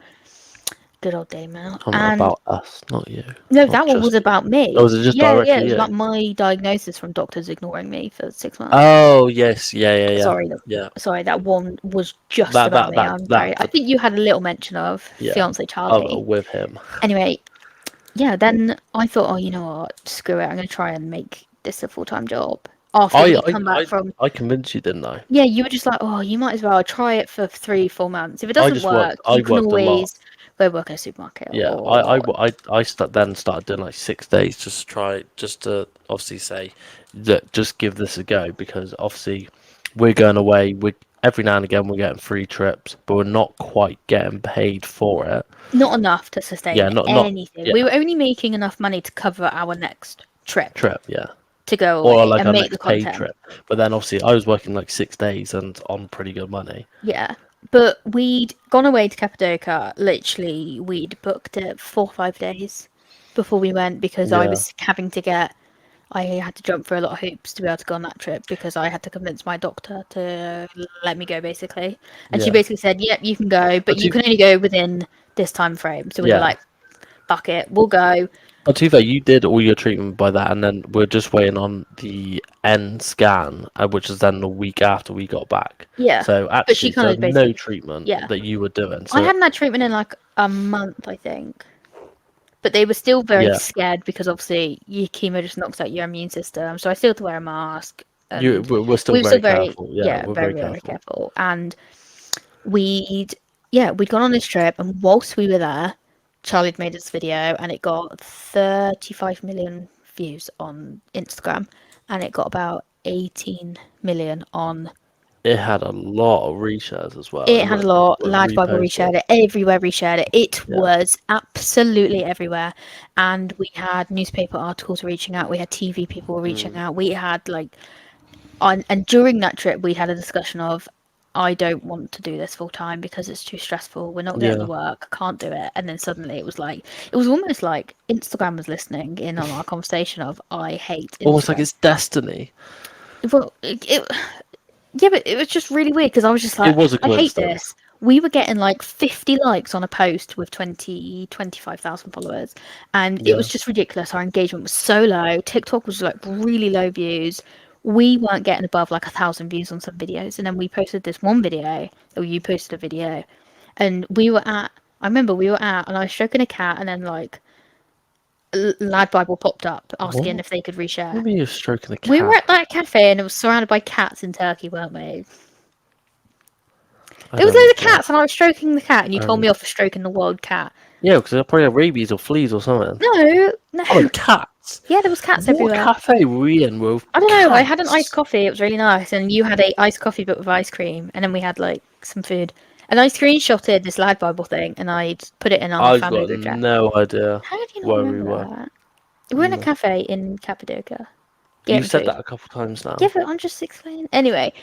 good old Daily Mail. I'm And about us, not you. no, Not that one was just you. about Oh, me. was it just Yeah, directly it was you? about my diagnosis from doctors ignoring me for 6 months. Oh yes, yeah, yeah, yeah, Sorry, yeah. sorry, that one was just That about that me. that I'm that. very. I think you had a little mention of Yeah. fiance Charlie. With him. Anyway, yeah. Then I thought, oh, you know what? Screw it. I'm gonna try and make this a full-time job. After I we'd I come back I from, I convinced you, didn't I? yeah, you were just like, oh, you might as well try it for 3, 4 months. If it I doesn't just worked. work, I you can worked a lot. always go work in a supermarket Yeah, or then started doing like 6 days just to try, just to obviously say that just give this a go, because obviously we're going away. We every now and again we're getting free trips, but we're not quite getting paid for it. not enough to Yeah, sustain not anything. We yeah, were only making enough money to cover our next trip trip, yeah, to go or away like and our make the next paid content. trip. But then obviously I was working like 6 days and on pretty good money. Yeah. But we'd gone away to Cappadocia. Literally, we'd booked it 4 or 5 days before we went because I Yeah, was having to get. I had to jump through a lot of hoops to be able to go on that trip because I had to convince my doctor to let me go, basically. And she yeah, basically said, "Yep, you can go, but but you to can only go within this time frame." So we were yeah. like, "Fuck it, we'll go." But to be fair, you did all your treatment by that, and then we're just waiting on the end scan, which is then the week after we got back. Yeah. So But she actually, kind so of no basically, treatment yeah. that you were doing. I So hadn't had treatment in like a month, I think. But they were still very yeah, scared because obviously your chemo just knocks out your immune system. So I still had to wear a mask, you and we're still we were still very very, careful. Yeah, yeah, we're very, very very careful. careful. And we'd, yeah, we'd gone on this trip, and whilst we were there, Charlie had made this video, and it got 35 million views on Instagram, and it got about 18 million on. It had a lot of reshares as well, It and had a lot. Large Bible reposted. reshared it. Everywhere reshared it. It Yeah, was absolutely everywhere. And we had newspaper articles reaching out. We had TV people reaching mm, out. We had like and during that trip we had a discussion of I don't want to do this full time because it's too stressful. We're not getting the yeah. work. I can't do it. And then suddenly it was like it was almost like Instagram was listening in on our conversation of I hate Almost like Instagram. it's destiny. Well, yeah, but it was just really weird because I was just It like, was a I hate coincidence. this. We were getting like 50 likes on a post with 25,000 followers, and it Yeah, was just ridiculous. Our engagement was so low. TikTok was like really low views. We weren't getting above like 1,000 views on some videos, and then we posted this one video, or you posted a video, and we were at. I remember we were at, and I was stroking a cat, and then like Lad Bible popped up asking what? if they could What reshare. do you mean you're stroking the We were cat? at that cafe, and it was surrounded by cats in Turkey, weren't we? I There was don't loads of recall. cats, and I was stroking the cat, and you told Um, me off for stroking the wild cat. yeah, because I probably have rabies or fleas or something. No, no, Oh, cat. cats. Yeah, there was cats What everywhere. cafe were we in with I don't know. I had an iced cats? coffee. It was really nice, and you had a iced coffee but with ice cream, and then we had like some food. And I screenshotted this Lad Bible thing, and I'd put it in our I've family got group chat. no idea How do you not where we remember were. that? We were in a No. cafe in Cappadocia You getting said food. that a couple times Yeah, now. but I'm just explaining. Anyway,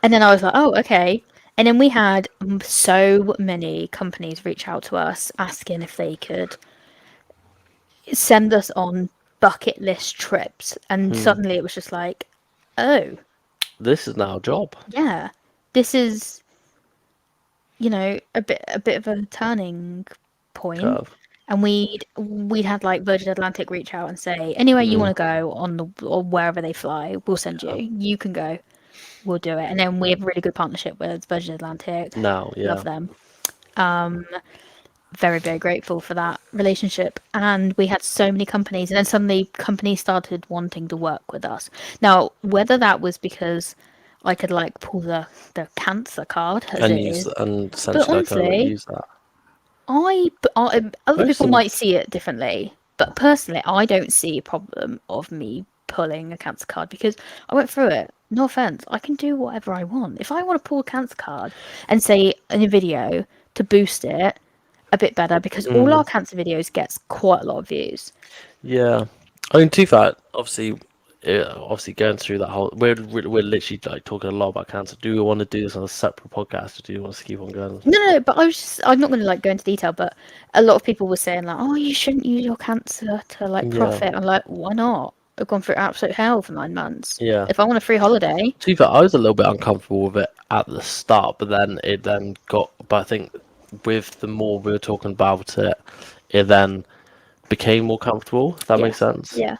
and then I was like, oh, okay. And then we had so many companies reach out to us asking if they could send us on bucket list trips. And Hmm. suddenly it was just like, oh, This is now a job. yeah, this is, a bit of a turning point. Curve. And we'd had like Virgin Atlantic reach out and say, anywhere you Hmm. want to go on the or wherever they fly, we'll send you. Yeah. You can go. We'll do it. And then we have a really good partnership with Virgin Atlantic. Now, Love yeah. them. Very, very grateful for that relationship. And we had so many companies, and then suddenly companies started wanting to work with us. Now, whether that was because I could like pull the cancer card as And it use is, and but essentially like kind of like honestly, use that. other Most people of them. might see it differently, but personally, I don't see a problem of me pulling a cancer card because I went through it. No offense, I can do whatever I want. If I want to pull a cancer card and say in a video to boost it a bit better, because all our Mm, cancer videos gets quite a lot of views. yeah. I mean, too far. Obviously, obviously going through that whole. We're literally like talking a lot about cancer. Do we want to do this on a separate podcast, or do you want us to keep on going? No, no, but I'm not going to like go into detail, but a lot of people were saying like, oh, you shouldn't use your cancer to like Yeah. profit. I'm like, why not? I've gone through absolute hell for 9 months. Yeah. If I want a free holiday, To be fair, I was a little bit uncomfortable with it at the start, but then it then got. But I think with the more we were talking about it, it then became more comfortable. If that yeah, makes sense. yeah.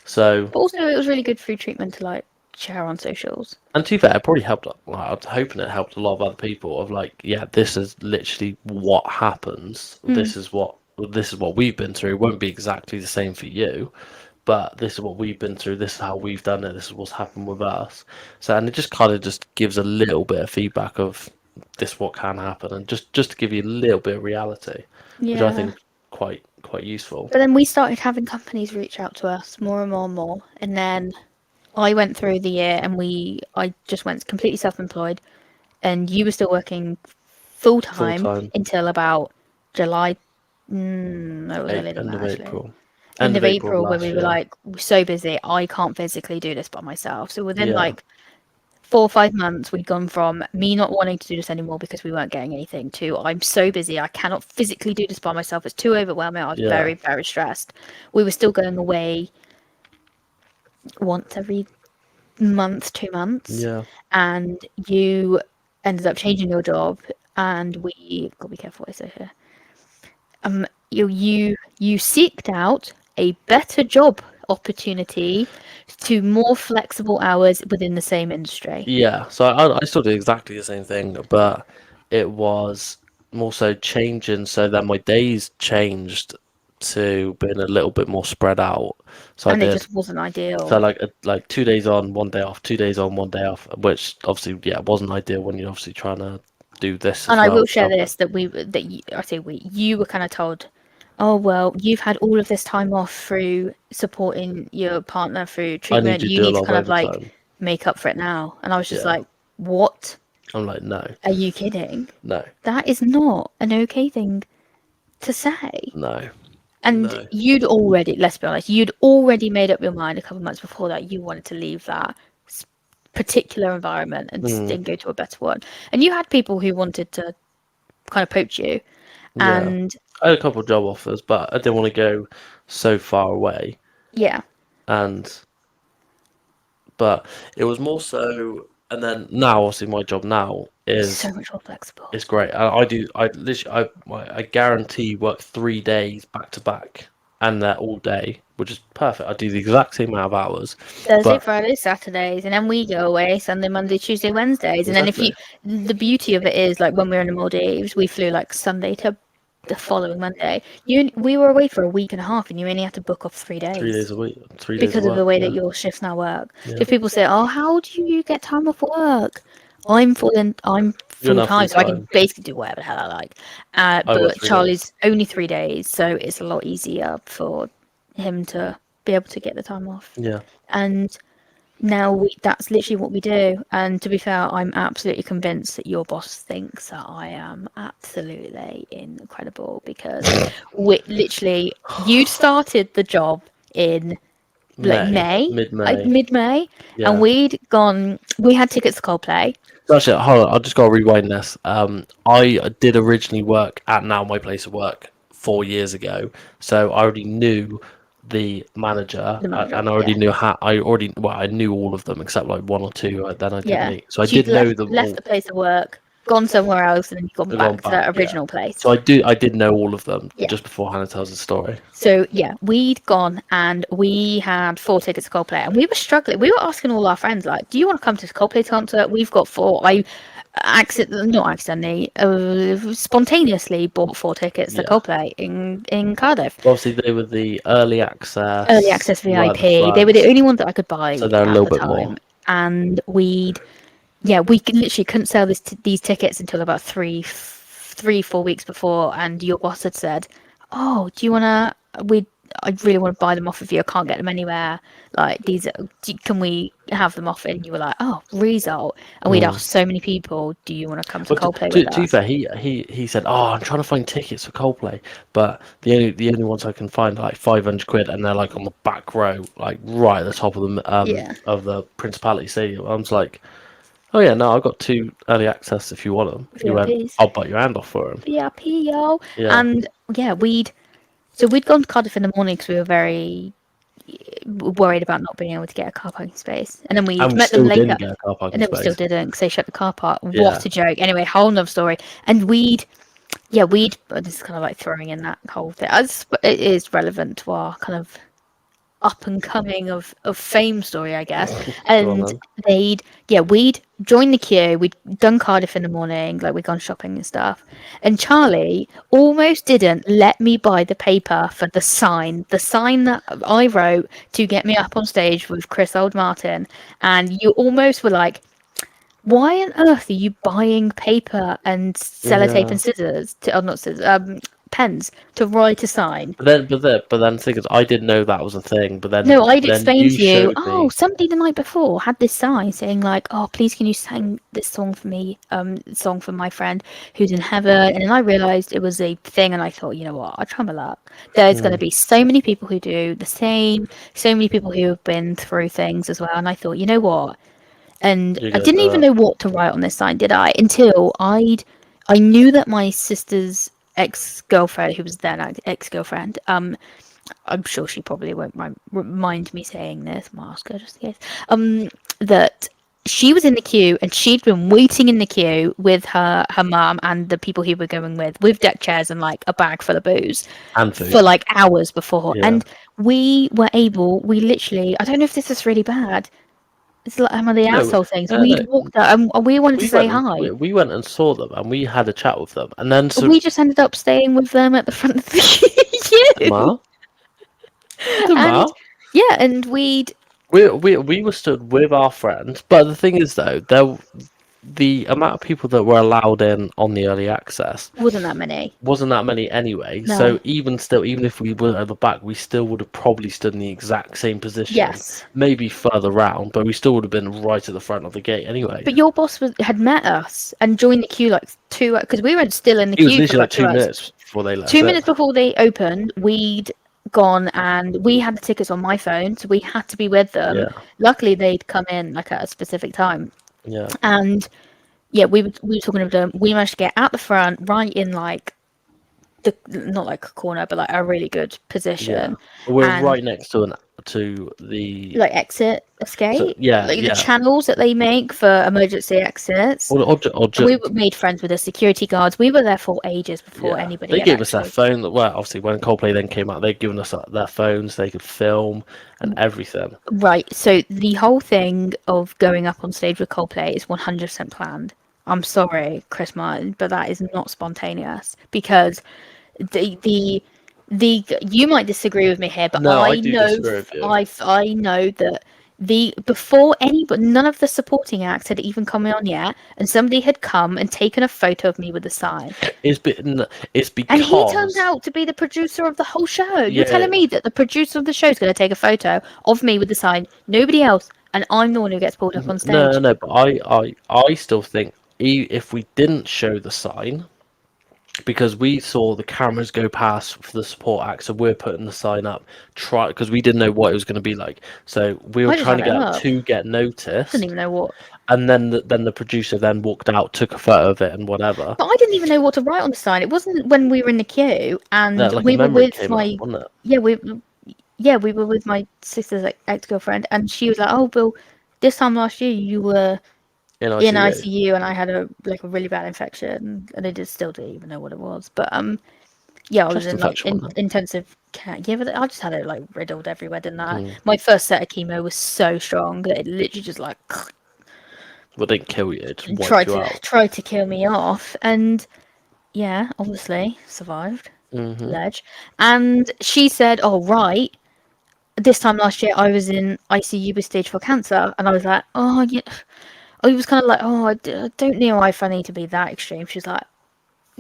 So, But also, it was really good food treatment to like share on socials. and to be fair, it probably helped. Well, I was hoping it helped a lot of other people. Of like, yeah, this is literally what happens. Mm, This is what we've been through. It won't be exactly the same for you, but this is what we've been through. This is how we've done it. This is what's happened with us. So, and it just kind of just gives a little bit of feedback of this what can happen, and just to give you a little bit of reality, which I yeah. think quite useful. But then we started having companies reach out to us more and more and more, and then I went through the year and I just went completely self-employed, and you were still working full Full time time, until about July. No, it was earlier than end that of actually. April, End end of of April of April, when we last were year. like, we're so busy, I can't physically do this by myself. So within Yeah, like 4 or 5 months, we'd gone from me not wanting to do this anymore because we weren't getting anything to I'm so busy, I cannot physically do this by myself. It's too overwhelming. I was yeah, very, very stressed. We were still going away once every month, 2 months, yeah. and you ended up changing your job, and we gotta be careful what I say here. You seeked out a better job opportunity to more flexible hours within the same industry. Yeah, so I still did exactly the same thing, but it was more so changing. So then my days changed to being a little bit more spread out. So I And it did just wasn't so ideal. like 2 days on, 1 day off, 2 days on, 1 day off, which obviously yeah wasn't ideal when you're obviously trying to do this And as I well. will share So this I say you were kind of told, oh well, you've had all of this time off through supporting your partner through I need treatment. you to You do a need to lot of kind of like overtime. make up for it now. And I was just Yeah, like, what? I'm like no, Are you kidding? no, That is not an okay thing to say. no, And no. let's be honest, you'd already made up your mind a couple of months before that you wanted to leave that particular environment Mm, and go to a better one. And you had people who wanted to kind of poach you. yeah, And I had a couple of job offers, but I didn't want to go so far away yeah, and. But it was more so, and then now obviously my job now it's so is much more flexible. great. I literally I guarantee work 3 days back to back, and they're all day, which is perfect. I do the exact same amount of hours, Thursday, but Friday, Saturdays, and then we go away Sunday, Monday, Tuesday, Wednesdays. And then exactly, the beauty of it is like when we were in the Maldives, we flew like Sunday to the following Monday. We were away for a week and a half, and you only had to book off 3 days 3 days a week, 3 days of because of the work. way that Yeah, your shifts now work. So yeah. if people say, "Oh, how do you get time off work?" I'm You're full now full time, so I can time. basically do whatever the hell I like. I work But 3 days. Charlie's only 3 days, so it's a lot easier for him to be able to get the time off. Yeah. And now that's literally what we do. And to be fair, I'm absolutely convinced that your boss thinks that I am absolutely incredible because we literally you started the job in like May, Mid like May. mid-May, and Yeah. we had tickets to Coldplay. So actually, hold on. I just got to rewind this. I did originally work at now my place of work 4 years ago, so I already knew the manager, The manager, and I already yeah, knew how. I knew all of them except like one or two. Then I didn't yeah. meet, so I So you'd did know them left all. the place of work, gone somewhere else, and then you've gone They've gone back to back, that yeah. original So place. I did know all of them Yeah. just before Hannah tells the story. So yeah, we'd gone and we had 4 tickets to Coldplay, and we were struggling. We were asking all our friends, like, "Do you want to come to this Coldplay concert? We've got four." Not accidentally, spontaneously bought 4 tickets to Yeah. Coldplay in Cardiff. Obviously, they were the early Early access access right at the VIP. They were front, the only ones that I could so buy they're a at little the bit more. time, and we literally couldn't sell these tickets until about 4 weeks before, and your boss had said, "Oh, do you wanna? I really want to buy them off of you. I can't get them anywhere. Like can we have them off?" And you were like, "Oh, result." And we'd Mm. asked so many people, "Do you want to come to Well, Coldplay with to be us?" fair, he said, "Oh, I'm trying to find tickets for Coldplay, but the only ones I can find are like 500 quid, and they're like on the back row, like right at the top Yeah, of the Principality Stadium." I was like, "Oh yeah, no, I've got two early access if you want them." He went, VIPs, "I'll bite your hand off for them." VIP, yo. Yeah, And yeah, we'd gone to Cardiff in the morning because we were very worried about not being able to get a car parking space. And then and we'd we met them still later. didn't get a car And parking then we still space. didn't because they shut the car park. Yeah, What a joke. Anyway, whole nother story. And this is kind of like throwing in that whole thing. It is relevant to our kind of up and coming of fame story, I guess. go on And then. we'd joined the queue. We'd done Cardiff in the morning, like we'd gone shopping and stuff. And Charlie almost didn't let me buy the paper for the sign that I wrote to get me up on stage with Chris Old Martin. And you almost were like, why on earth are you buying paper and sellotape Yeah. and scissors not scissors, pens to write a sign? But then the thing is, I didn't know that was a thing. But then No, I'd then explained you to you, showed oh, me. somebody the night before had this sign saying like, oh, please can you sing this song for me, song for my friend who's in heaven. And then I realised it was a thing, and I thought, you know what, I'll try my luck. There's going to Mm, be so many people who do the same, so many people who have been through things as well. And I thought, you know what? And you're I gonna didn't do even it. know what to write on this sign, did I? Until I knew that my sister's ex-girlfriend, who was then ex-girlfriend, I'm sure she probably won't mind me saying this. I'll ask her just in case. That she was in the queue and she'd been waiting in the queue with her mum and the people who were going with deck chairs and like a bag full of booze And for food. like hours before. Yeah. And we literally, I don't know if this is really bad. It's like one of the No, asshole things. no. We'd walked out and we wanted to We say went and hi. we went and saw them, and we had a chat with them, and then so We just ended up staying with them at the front of the queue. Ma, it didn't And matter. yeah, and we'd We were stood with our friends, but the thing is though, the amount of people that were allowed in on the early access wasn't that many. wasn't that many anyway. No. So even still, even if we were at the back, we still would have probably stood in the exact same position, Yes. maybe further round, but we still would have been right at the front of the gate anyway. But your boss had met us and joined the queue like because we were still in the It was queue for literally like about two two hours. minutes before they let us 2 minutes in. before they opened, we'd gone and we had the tickets on my phone, so we had to be with them. Yeah, Luckily, they'd come in like at a specific time, yeah, and yeah, we were talking to them. We managed to get at the front, right in like the not like a corner, but like a really good yeah. position, We're and right next to the like exit so escape, yeah, like the yeah. channels that they make for emergency exits. Or And we just made friends with the security guards. We were there for ages before yeah, anybody they had gave us their actually. phone. Well, obviously, when Coldplay then came out, they'd given us their phones. They could film and everything. Right. So the whole thing of going up on stage with Coldplay is 100% planned. I'm sorry, Chris Martin, but that is not spontaneous because the you might disagree with me here, but No, I do disagree with you. I know that the before any but none of the supporting acts had even come on yet, and somebody had come and taken a photo of me with a sign. It's And he turned because out to be the producer of the whole show. You're telling yeah. me that the producer of the show is going to take a photo of me with the sign, nobody else, and I'm the one who gets pulled up on No, stage. no, but I still think if we didn't show the sign, because we saw the cameras go past for the support act, so we're putting the sign up, try because we didn't know what it was going to be like. So we were I just trying had to it get up up. to get Didn't noticed, even know what. and then the producer then walked out, took a photo of it, and whatever. But I didn't even know what to write on the sign. It wasn't when we were in the queue Yeah, and like a we were memory with came up, my wasn't it? yeah we were with my sister's like, ex-girlfriend, and she was like, "Oh, Bill, this time last year you were In in ICU, ICU and I had a really bad infection, and I just still didn't even know what it was." But yeah, I was chest in like infection, wasn't intensive care. Yeah, but I just had it like riddled everywhere, didn't it? I? My first set of chemo was so strong that it literally just like Well, it didn't kill you; it just wiped tried you to out. kill me off, and yeah, obviously survived. Hmm. Ledge. And she said, "Oh right, this time last year I was in ICU with stage 4 cancer," and I was like, "Oh yeah." I was kind of like, "Oh, I don't know if I need to be that extreme." She's like,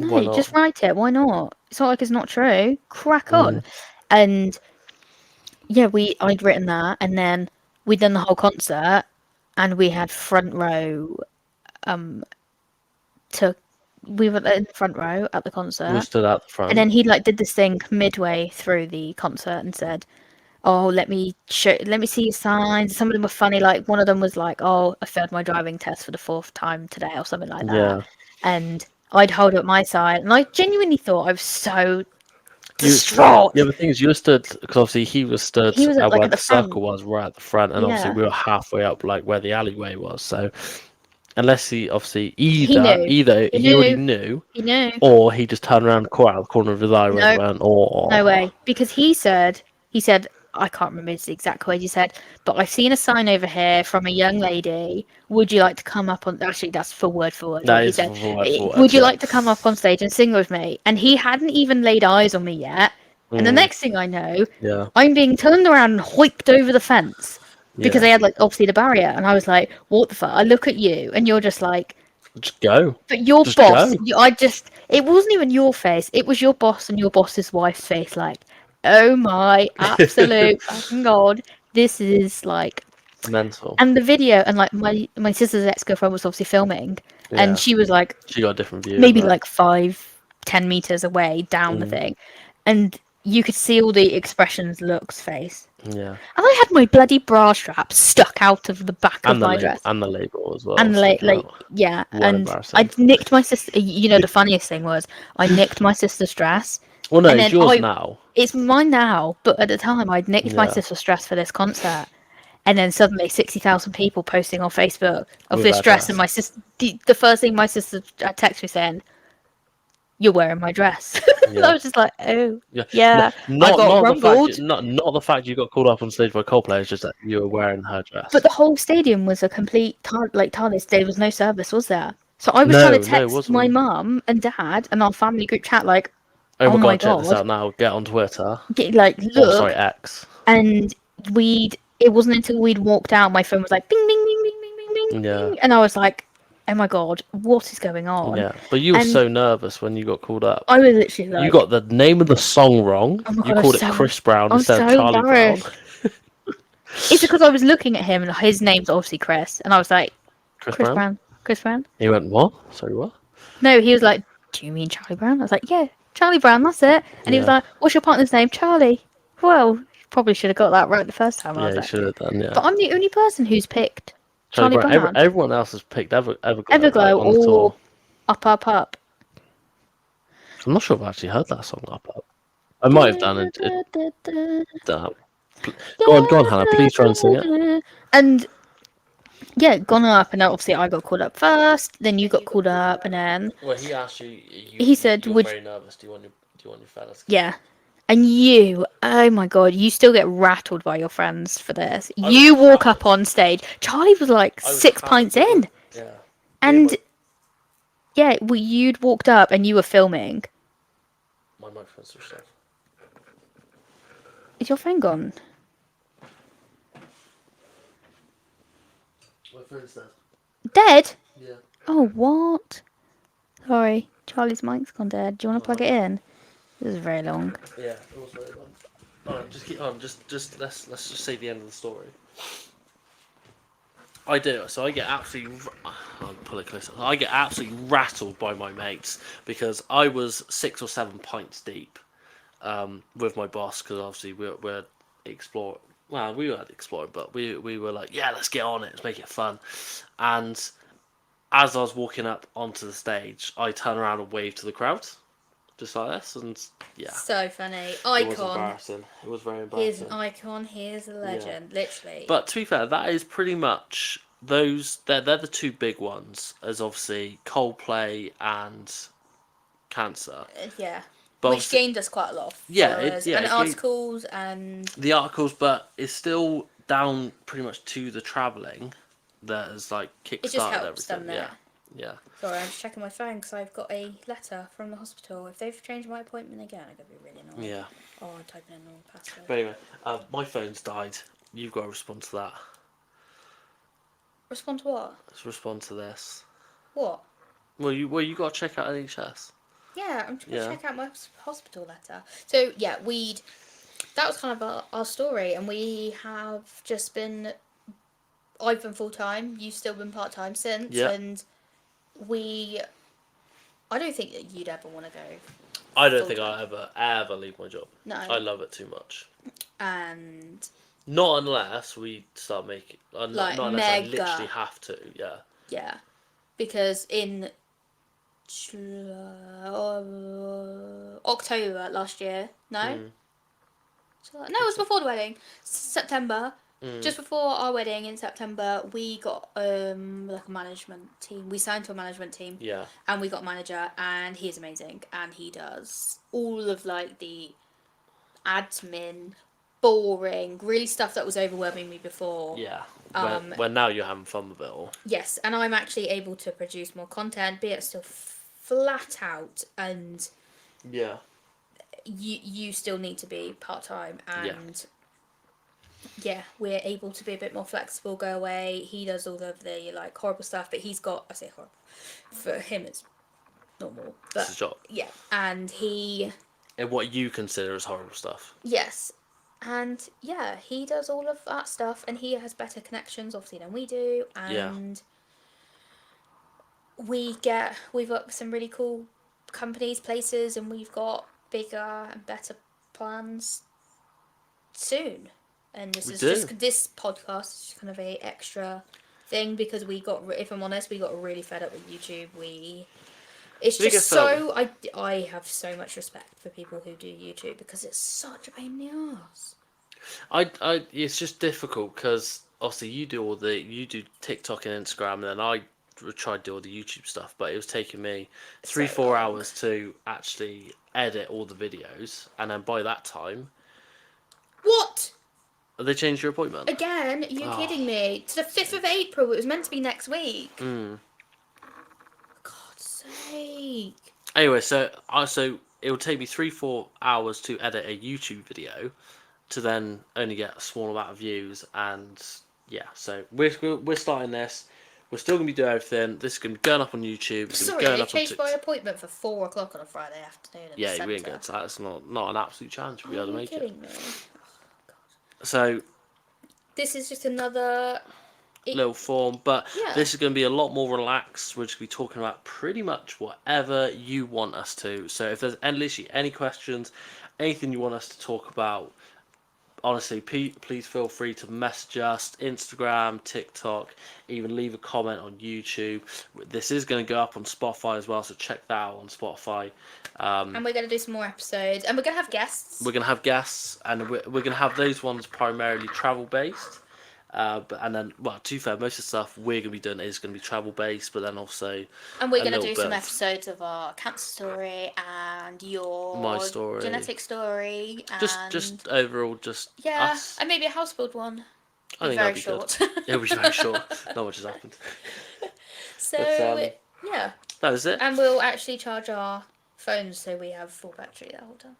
Why "No, not? just write it. Why not? It's not like it's not true. Crack on." Mm. And yeah, I'd written that, and then we'd done the whole concert, and we had front row. Um, to we were in the front row at the We concert, stood out the and front. then he like did this thing midway through the concert and said, "Oh, let me see your signs." Some of them were funny. Like one of them was like, "Oh, I failed my driving test for the fourth time today," or something like that. Yeah, And I'd hold up my side, and I genuinely thought I was so you. Yeah, distraught. the thing is, you were stood because obviously he was stood He was at, like where at the the front. circle was, right at the front, and obviously Yeah, we were halfway up, like where the alleyway was. So unless he obviously he knew. either He he already knew. knew, He knew. or he just turned around, caught out the corner of his eye, and No, went, no "Oh, way. Because he said, I can't remember his exact words. He said, but I've seen a sign over here from a young lady. Would you like to come up on? Actually, that's for word what that he is said. for Would words." you Yeah, like to come up on stage and sing with me? And he hadn't even laid eyes on me yet. And the mm, next thing I know, yeah, I'm being turned around and hoiked over the fence because yeah. they had like obviously the barrier. And I was like, what the fuck? I look at you and you're just like, Just go, but your just boss, go. it wasn't even your face, it was your boss and your boss's wife's face, like, oh my absolute fucking god, this is like, Mental. and the video, and like my sister's ex-girlfriend was obviously filming, and Yeah, she was like she got a different view of maybe it. like 5-10 meters away down the Mm, thing, and you could see all the expressions Luke's face. yeah, And I had my bloody bra strap stuck out of the back of my dress. and the label as well And sticking like out. yeah, Well and embarrassing. I'd nicked my sister. You know, the funniest thing was I nicked my sister's dress, Well, no, and it's then yours now. it's mine now. But at the time, I'd nicked my Yeah, sister's dress for this concert, and then suddenly 60,000 people posting on Facebook of with this that dress, and dress. my sister. The first thing my sister texted me saying, "You're wearing my dress." And I Yeah, was just like, "Oh yeah. No, yeah, I got not the fact rumbled." not the fact you got called up on stage by Coldplay. It's just that you were wearing her But dress. the whole stadium was a complete TARDIS. There was no service, was there? So I was trying to No, no, it text my wasn't. mum and dad and our family group chat like, Oh "Oh my my god, check this god, out now. Get on Twitter. like Or sorry, look!" X. And it wasn't until we'd walked out, my phone was like, "Bing, bing, bing, bing, bing, bing, bing, Yeah, bing," and I was like, "Oh my god, what is going on?" yeah. But you were And so nervous when you got called up. I was literally You like, got the name of the song wrong. "Oh my You god, I was called it so, Chris Brown I was instead of so Charlie Brown. embarrassed." It's because I was looking at him and his name's obviously Chris, and I was like, Chris "Chris Brown. Brown, Chris Brown." He went, what? Sorry, what? No, he was like, "Do you mean Charlie Brown?" I was like, "Yeah, Charlie Brown, that's it." And he was Yeah, like, "What's your partner's name?" "Charlie." Well, probably should have got that right the first time I yeah. was He there. should have done. Yeah, But I'm the only person who's picked Charlie Charlie Brown. Brown, Everyone else has picked Everglow like Everglow, on the or tour. Up Up Up. I'm not sure if I actually heard that song up. I might have done it. Uh, go on, Hannah. Please try and sing it. And yeah, gone up, and obviously I got called up first. Then you got called up, and then Well, he asked you. he said, You were "Would very nervous. Do you want your fellas? yeah." And you, oh my god, you still get rattled by your friends for this. I was You walk half. up on stage. Charlie was like I was 6 pints in, Yeah. and yeah, you'd walked up and you were filming. My microphone's switched off. Is your phone gone? My phone's dead. Dead? Yeah. Oh, what? Sorry, Charlie's mic's gone dead. Do you want to plug it in? This is very long. Yeah. Also, alright, just keep on. Just let's just say the end of the story. I do. So I get absolutely. I'll pull it closer. I get absolutely rattled by my mates because I was 6 or 7 pints deep with my boss because obviously we're exploring. Well, we weren't exploring, but we were like, yeah, let's get on it, let's make it fun. And as I was walking up onto the stage, I turned around and waved to the crowd, just like this, and yeah, So funny. it was Icon. embarrassing. It was very Here's an embarrassing. icon. Here's a Yeah. legend. Literally. But to be fair, that is pretty much those. They're the two big ones, as obviously Coldplay and Cancer. Yeah. But Which gained us quite a lot of followers and it gave articles and the articles, but it's still down pretty much to the travelling that has like it just kick-started helps, everything. doesn't it? Yeah. Sorry, I'm just checking my phone because I've got a letter from the hospital. If they've changed my appointment again, I'm going to be really annoyed. Yeah. Oh, I'm typing in the wrong password. But anyway, my phone's died. You've got to respond to that. Respond to what? Let's respond to this. What? Well, you got to check out NHS. Yeah, I'm just going to Yeah. check out my hospital letter. So, yeah, that was kind of our story, and we have just been, I've been full-time, you've still been part-time since, Yeah. and I don't think that you'd ever want to go. I don't think I'll ever leave my job. No. I love it too much. And Not unless we start making. Like, not unless I mega. literally have to. Yeah. yeah, because in October last year, no? Mm. No, it was before the wedding. September. Mm. Just before our wedding in September, we got like a management team. We signed to a management team. Yeah. And we got a manager, and he's amazing, and he does all of like the admin, boring, really stuff that was overwhelming me before. Yeah. When now you're having fun with it all. Yes, and I'm actually able to produce more content, be it still flat out, and Yeah. you still need to be part time, and yeah, we're able to be a bit more flexible, go away. He does all of the like horrible stuff, but he's got, I say horrible, for him it's normal, but It's his job. yeah, and he And what you consider as horrible stuff. yes. And yeah, he does all of that stuff, and he has better connections, obviously, than we do. And we've got some really cool companies, places, and we've got bigger and better plans soon. And this podcast is just kind of a extra thing because if I'm honest, we got really fed up with YouTube. I have so much respect for people who do YouTube because it's such a pain in the ass. It's just difficult because obviously you do TikTok and Instagram, and then I tried to do all the YouTube stuff, but it was taking me 3-4 hours to actually edit all the videos, and then by that time, what? they changed your appointment Again? Are you kidding me? To the 5th of April. It was meant to be next week. Mm. For God's sake. Anyway, so it would take me 3-4 hours to edit a YouTube video, to then only get a small amount of views, and yeah, so we're starting this. We're still gonna be doing everything. This is gonna be going up on YouTube. Sorry, they changed my appointment for 4 o'clock on a Friday afternoon. Yeah, we ain't good. So that's not an absolute challenge for you to make it. Are you kidding me? Oh, God. So this is just another little form, but yeah. This is going to be a lot more relaxed. We're just going to be talking about pretty much whatever you want us to. So if there's literally any questions, anything you want us to talk about, honestly, please feel free to message us, Instagram, TikTok, even leave a comment on YouTube. This is going to go up on Spotify as well, so check that out on Spotify. And we're going to do some more episodes, and we're going to have guests. We're going to have guests, and we're going to have those ones primarily travel-based. And then, well, to be fair, most of the stuff we're going to be doing is going to be travel-based, but then also... And we're going to do some episodes of our cancer story and my story, genetic story. And just overall, just us. And maybe a house build one. I think very that'd be short. Good. It'll be very short. Not much has happened. So, yeah. That was it. And we'll actually charge our phones so we have full battery the whole time.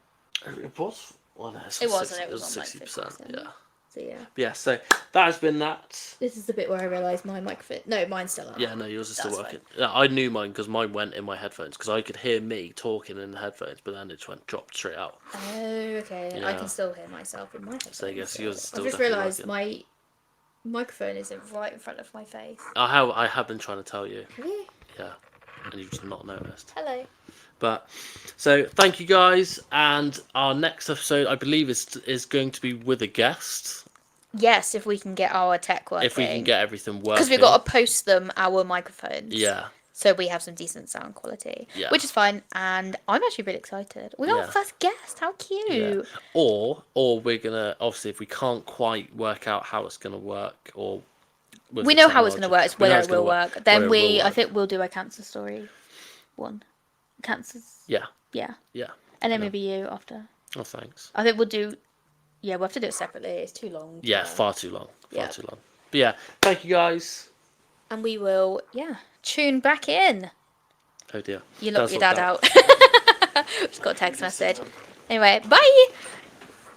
It was? Well, no, it wasn't. It was on 60%. Like 50%. Yeah. So yeah. But yeah, so that has been that. This is the bit where I realised my microphone. No, mine's still on. Yeah, no, yours is still That's working. Yeah, I knew mine because mine went in my headphones because I could hear me talking in the headphones, but then it just went dropped straight out. Oh, okay. I Yeah. can still hear myself in my headphones. So I guess yours is still I've just definitely realised working. my microphone isn't right in front of my face. I have been trying to tell you. Really? Yeah, and you've just not noticed. Hello. But so thank you guys, and our next episode I believe is going to be with a guest. Yes, if we can get our tech working. If we can get everything working. Because we've got to post them our microphones. Yeah. So we have some decent sound quality. Yeah. Which is fine, and I'm actually really excited. We got our first guest. How cute. Yeah. Or we're gonna obviously if we can't quite work out how it's gonna work or. We know how it's going to work. It's whether it will work. Then I think we'll do a cancer story one. Cancers. Yeah. Yeah. Yeah. And then maybe you after. Oh, thanks. I think we'll do. Yeah, we'll have to do it separately. It's too long. Yeah, far too long. Far Yeah. too long. But yeah, thank you guys. And we will, tune back in. Oh dear. You locked your dad out. Just got a text message. on. Anyway, bye.